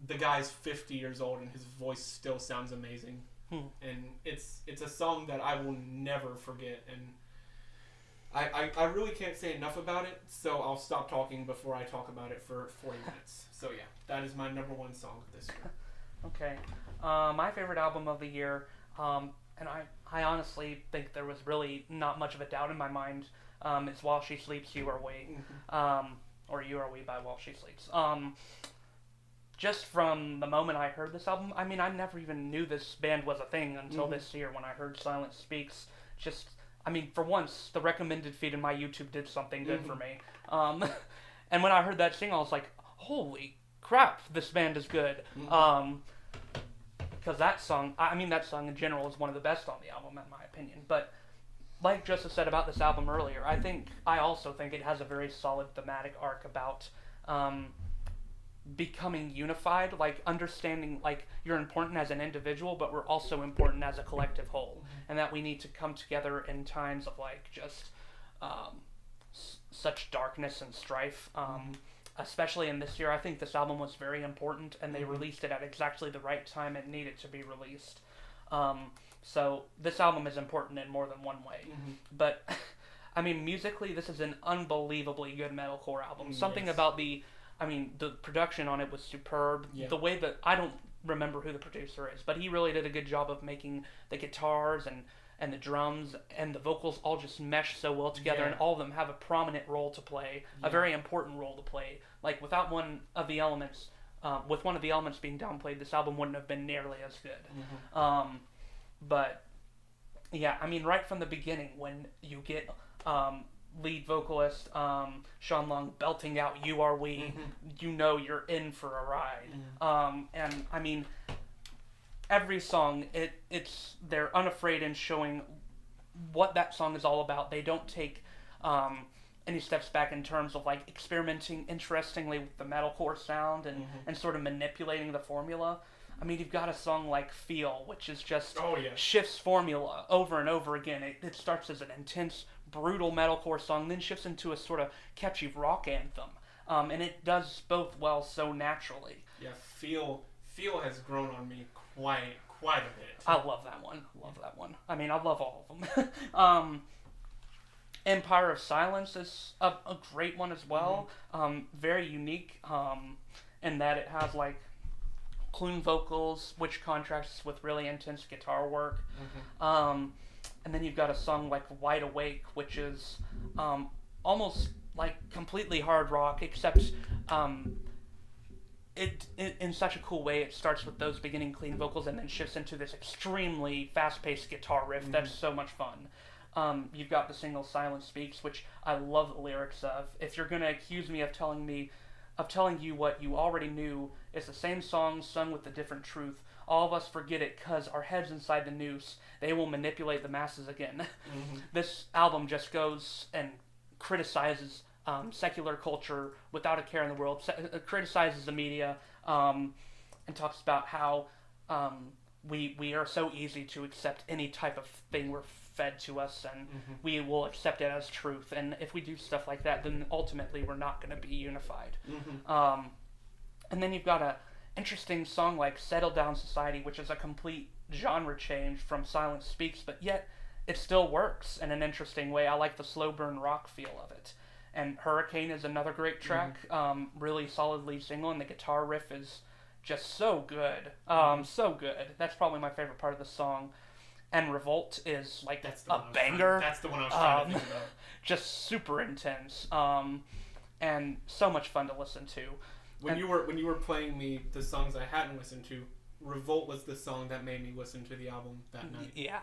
the guy's 50 years old and his voice still sounds amazing. And it's a song that I will never forget, and I really can't say enough about it, so I'll stop talking before I talk about it for 40 minutes. So yeah, that is my number one song of this year. Okay. My favorite album of the year, and I honestly think there was really not much of a doubt in my mind, is While She Sleeps, You Are We, or You Are We by While She Sleeps. Just from the moment I heard this album, I mean, I never even knew this band was a thing until this year when I heard Silence Speaks. Just, I mean, for once, the recommended feed in my YouTube did something good for me. And when I heard that single, I was like, holy crap, this band is good. Because that song in general is one of the best on the album, in my opinion. But like Joseph said about this album earlier, I also think it has a very solid thematic arc about becoming unified, like understanding like you're important as an individual, but we're also important as a collective whole, and that we need to come together in times of like just such darkness and strife. Especially in this year, I think this album was very important, and they released it at exactly the right time it needed to be released. So this album is important in more than one way. But, I mean, musically, this is an unbelievably good metalcore album. Something about the production on it was superb. Yeah. The way that, I don't remember who the producer is, but he really did a good job of making the guitars and the drums and the vocals all just mesh so well together, and all of them have a prominent role to play, a very important role to play. Like, without one of the elements, with one of the elements being downplayed, this album wouldn't have been nearly as good. But, yeah, I mean, right from the beginning, when you get lead vocalist Sean Long belting out "You Are We," you know you're in for a ride. And, I mean, every song, they're unafraid in showing what that song is all about. They don't take any steps back in terms of like experimenting interestingly with the metalcore sound and sort of manipulating the formula. I mean, you've got a song like "Feel," which is just shifts formula over and over again. It starts as an intense, brutal metalcore song, then shifts into a sort of catchy rock anthem, and it does both well so naturally. Yeah, "Feel has grown on me quite a bit. I love that one. I mean, I love all of them. Empire of Silence is a great one as well. Very unique in that it has like clean vocals, which contrasts with really intense guitar work. And then you've got a song like "Wide Awake," which is almost like completely hard rock, except it in such a cool way. It starts with those beginning clean vocals and then shifts into this extremely fast-paced guitar riff that's so much fun. You've got the single "Silence Speaks," which I love the lyrics of. If you're gonna accuse me of telling you what you already knew, it's the same song sung with a different truth. All of us forget it 'cause our heads inside the noose. They will manipulate the masses again. This album just goes and criticizes secular culture without a care in the world, criticizes the media, and talks about how we are so easy to accept any type of thing we're fed to us, and we will accept it as truth. And if we do stuff like that, then ultimately we're not going to be unified. And then you've got a interesting song like "Settle Down Society," which is a complete genre change from "Silence Speaks," but yet it still works in an interesting way. I like the slow burn rock feel of it. And "Hurricane" is another great track, really solid lead single, and the guitar riff is just so good. So good. That's probably my favorite part of the song. And "Revolt" is like a banger. That's the one I was trying to think about. Just super intense, and so much fun to listen to. When you were playing me the songs I hadn't listened to, "Revolt" was the song that made me listen to the album that night. Yeah,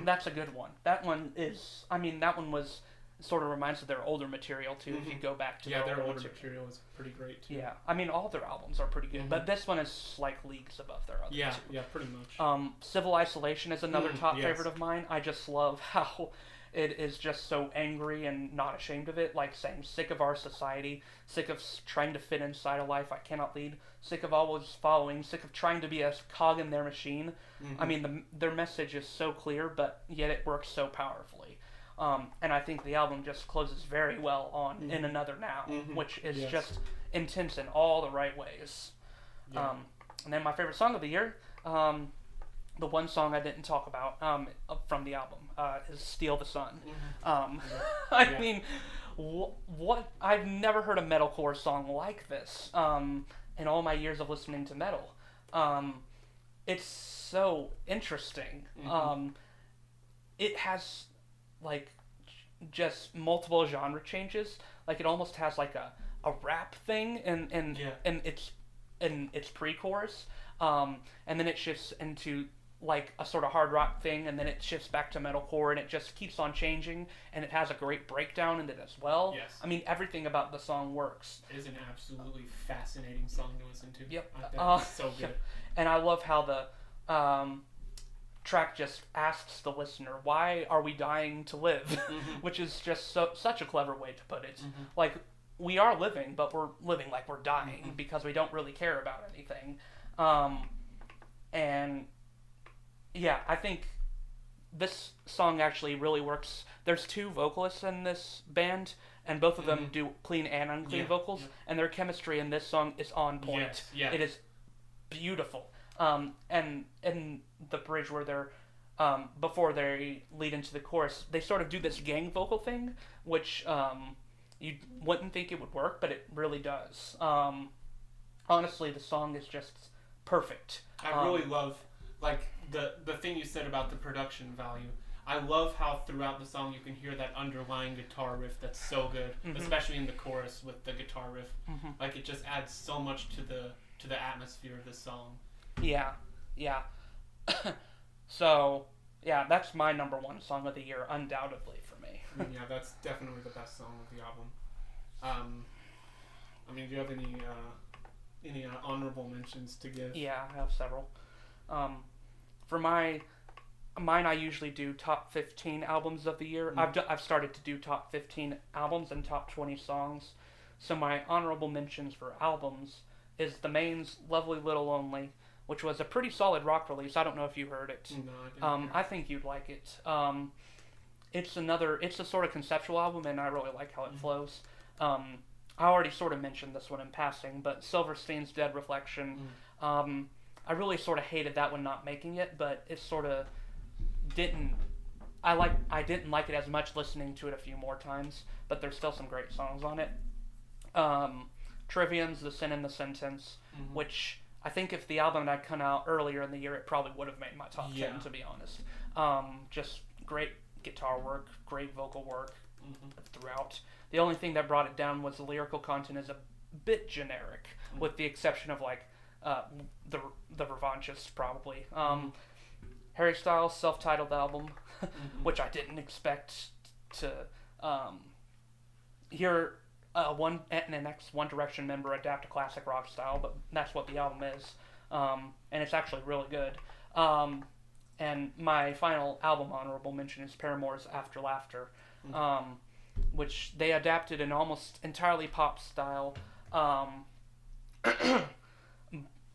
that's a good one. That one was sort of reminds of their older material too. If you go back to their older material is pretty great too. Yeah, I mean all their albums are pretty good, but this one is like leagues above their others. Yeah, pretty much. "Civil Isolation" is another top favorite of mine. I just love how it is just so angry and not ashamed of it, like saying sick of our society, sick of trying to fit inside a life I cannot lead, sick of always following, sick of trying to be a cog in their machine. I mean, their message is so clear, but yet it works so powerfully. And I think the album just closes very well on "In Another Now," which is just intense in all the right ways. And then my favorite song of the year, the one song I didn't talk about from the album, is "Steal the Sun." I mean, what? I've never heard a metalcore song like this in all my years of listening to metal. It's so interesting. It has like just multiple genre changes. Like it almost has like a rap thing in its pre-chorus, and then it shifts into like a sort of hard rock thing, and then it shifts back to metalcore, and it just keeps on changing, and it has a great breakdown in it as well. Yes. I mean, everything about the song works. It is an absolutely fascinating song to listen to. Yep. It's so good. And I love how the track just asks the listener, why are we dying to live? Which is just such a clever way to put it. Like, we are living, but we're living like we're dying because we don't really care about anything. And yeah, I think this song actually really works. There's two vocalists in this band, and both of them do clean and unclean vocals, and their chemistry in this song is on point. Yes. It is beautiful. And in the bridge where they're before they lead into the chorus, they sort of do this gang vocal thing, which you wouldn't think it would work, but it really does. Honestly, the song is just perfect. I really love, like, the thing you said about the production value. I love how throughout the song you can hear that underlying guitar riff that's so good, especially in the chorus with the guitar riff. Like, it just adds so much to the atmosphere of the song. Yeah. So, yeah, that's my number one song of the year, undoubtedly, for me. Yeah, that's definitely the best song of the album. I mean, do you have any honorable mentions to give? Yeah, I have several. For mine, I usually do top 15 albums of the year. I've started to do top 15 albums and top 20 songs. So my honorable mentions for albums is The Main's Lovely Little Lonely, which was a pretty solid rock release. I don't know if you heard it. No, I didn't. I think you'd like it. It's a sort of conceptual album, and I really like how it flows. I already sort of mentioned this one in passing, but Silverstein's Dead Reflection, I really sort of hated that one not making it, but it sort of I didn't like it as much listening to it a few more times, but there's still some great songs on it. Trivium's The Sin in the Sentence, which I think if the album had come out earlier in the year, it probably would have made my top 10, to be honest. Just great guitar work, great vocal work throughout. The only thing that brought it down was the lyrical content is a bit generic, with the exception of like the Revanchists probably. Harry Styles' self-titled album, which I didn't expect to hear an ex-One Direction member adapt a classic rock style, but that's what the album is, and it's actually really good. And my final album honorable mention is Paramore's After Laughter, which they adapted an almost entirely pop style,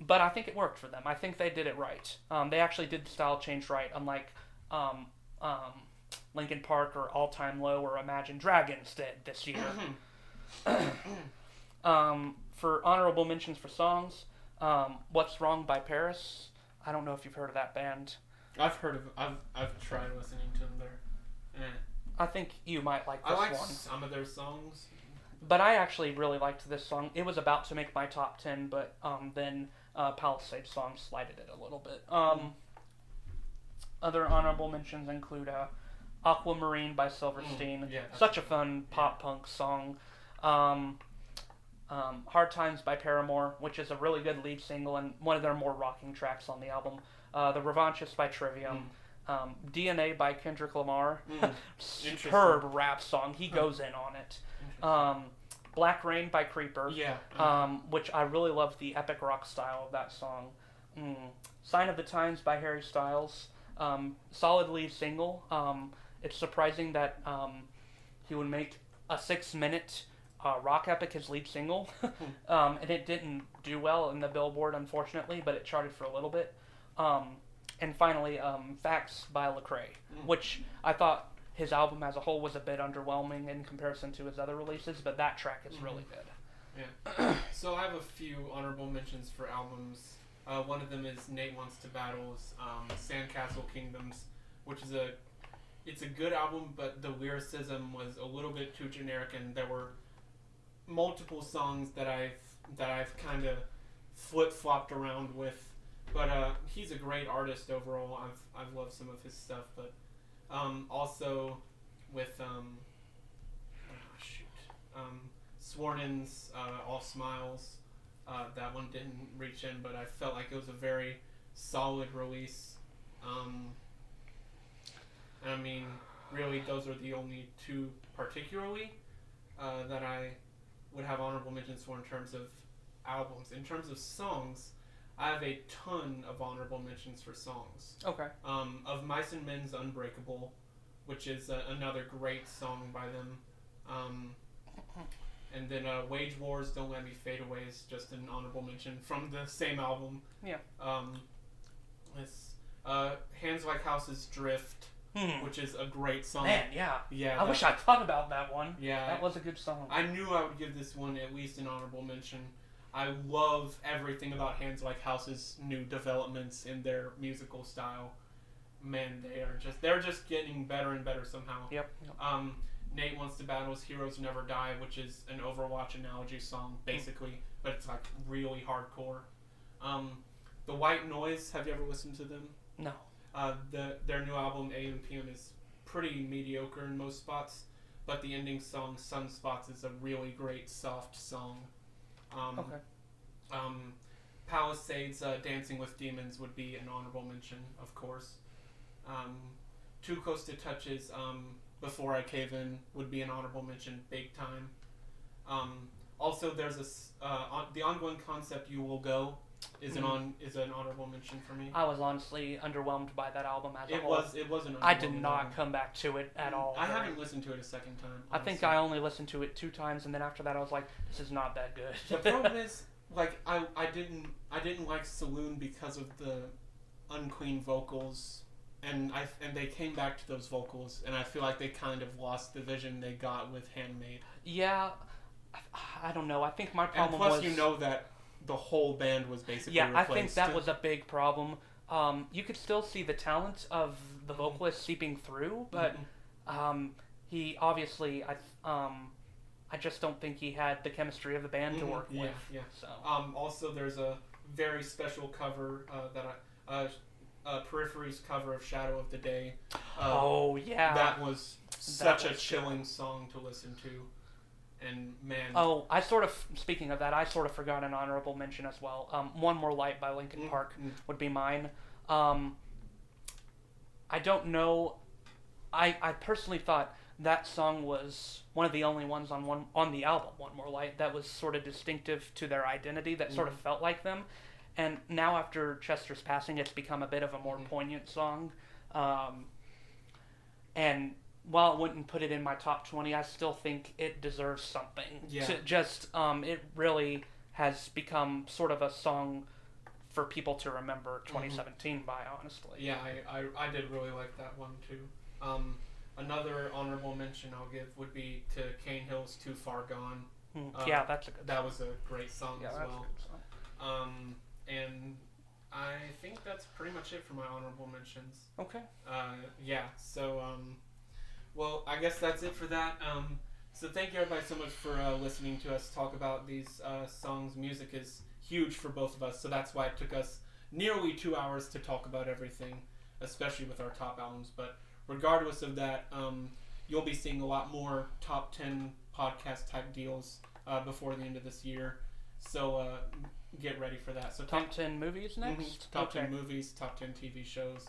but I think it worked for them. I think they did it right. They actually did the style change right, unlike Linkin Park or All Time Low or Imagine Dragons did this year. For honorable mentions for songs, What's Wrong by Paris. I don't know if you've heard of that band. I've tried listening to them. They're I think you might like this I like one. some of their songs. But I actually really liked this song. It was about to make my top 10, but then Palisade song slighted it a little bit. Other honorable mentions include Aquamarine by Silverstein. Such a fun pop-punk song. Hard Times by Paramore, which is a really good lead single and one of their more rocking tracks on the album. The Revanchists by Trivium. DNA by Kendrick Lamar. Superb rap song. He goes in on it. Black Rain by Creeper. Which I really love the epic rock style of that song. Sign of the Times by Harry Styles. Solid lead single. It's surprising that he would make a 6-minute rock epic his lead single. And it didn't do well in the Billboard, unfortunately, but it charted for a little bit. And finally, Facts by Lecrae, which I thought his album as a whole was a bit underwhelming in comparison to his other releases, but that track is really good. Yeah. So I have a few honorable mentions for albums. One of them is Nate Wants to Battle's Sandcastle Kingdoms, which is it's a good album, but the lyricism was a little bit too generic, and there were multiple songs that I've kind of flip-flopped around with. But he's a great artist overall. I've loved some of his stuff, but also with Swornin's All Smiles. That one didn't reach in, but I felt like it was a very solid release. I mean, really, those are the only two particularly that I would have honorable mentions for in terms of albums. In terms of songs, I have a ton of honorable mentions for songs. Okay. Of Mice and Men's Unbreakable, which is another great song by them. And then Wage Wars, Don't Let Me Fade Away is just an honorable mention from the same album. Yeah. Hands Like House's Drift, which is a great song. Man, yeah. Yeah. I wish I thought about that one. Yeah. That was a good song. I knew I would give this one at least an honorable mention. I love everything about Hands Like House's new developments in their musical style. Man, they're just getting better and better somehow. Yep. Nate Wants to Battle's Heroes Never Die, which is an Overwatch analogy song, basically, but it's like really hardcore. The White Noise, have you ever listened to them? No. Their new album, AM PM, is pretty mediocre in most spots, but the ending song, Sunspots, is a really great, soft song. Okay. Palisades, Dancing with Demons would be an honorable mention, of course. Too Close to Touch's Before I Cave In would be an honorable mention, big time. Also, there's the ongoing concept You Will Go is an honorable mention for me. I was honestly underwhelmed by that album as a whole. It was an I did not come back to it at all. I haven't listened to it a second time. I think I only listened to it 2 times, and then after that I was like, this is not that good. The problem is, like, I didn't like Saloon because of the unclean vocals, and they came back to those vocals, and I feel like they kind of lost the vision they got with Handmade. Yeah, I don't know. I think my problem was... And plus, you know that the whole band was basically replaced. I think that was a big problem. You could still see the talent of the vocalist seeping through, but he obviously, I just don't think he had the chemistry of the band to work with. Yeah. So. Also, there's a very special cover Periphery's cover of Shadow of the Day. Oh, yeah. That was such a chilling song to listen to. And, man... Oh, speaking of that, I sort of forgot an honorable mention as well. One More Light by Linkin Park would be mine. I don't know. I personally thought that song was one of the only ones on the album, One More Light, that was sort of distinctive to their identity, that sort of felt like them. And now after Chester's passing, it's become a bit of a more poignant song. And while I wouldn't put it in my top 20, I still think it deserves something. Yeah. It really has become sort of a song for people to remember 2017 by, honestly. Yeah, I did really like that one too. Another honorable mention I'll give would be to Cane Hill's Too Far Gone. Yeah, that's a good That song. was a great song as well. That's a good song. And I think that's pretty much it for my honorable mentions. Okay. Yeah, so, well, I guess that's it for that. So thank you everybody so much for listening to us talk about these songs. Music is huge for both of us, so that's why it took us nearly 2 hours to talk about everything, especially with our top albums. But regardless of that, you'll be seeing a lot more top 10 podcast type deals before the end of this year. So get ready for that. So top 10 movies next? Top 10 movies, top 10 TV shows,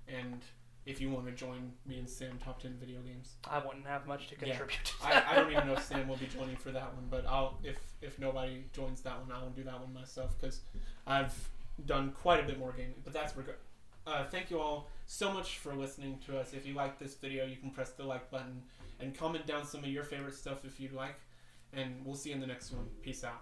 and if you want to join me and Sam, top 10 video games. I wouldn't have much to contribute. I don't even know if Sam will be joining for that one, but if nobody joins that one, I'll do that one myself because I've done quite a bit more gaming. But that's thank you all so much for listening to us. If you like this video, you can press the like button and comment down some of your favorite stuff if you'd like. And we'll see you in the next one. Peace out.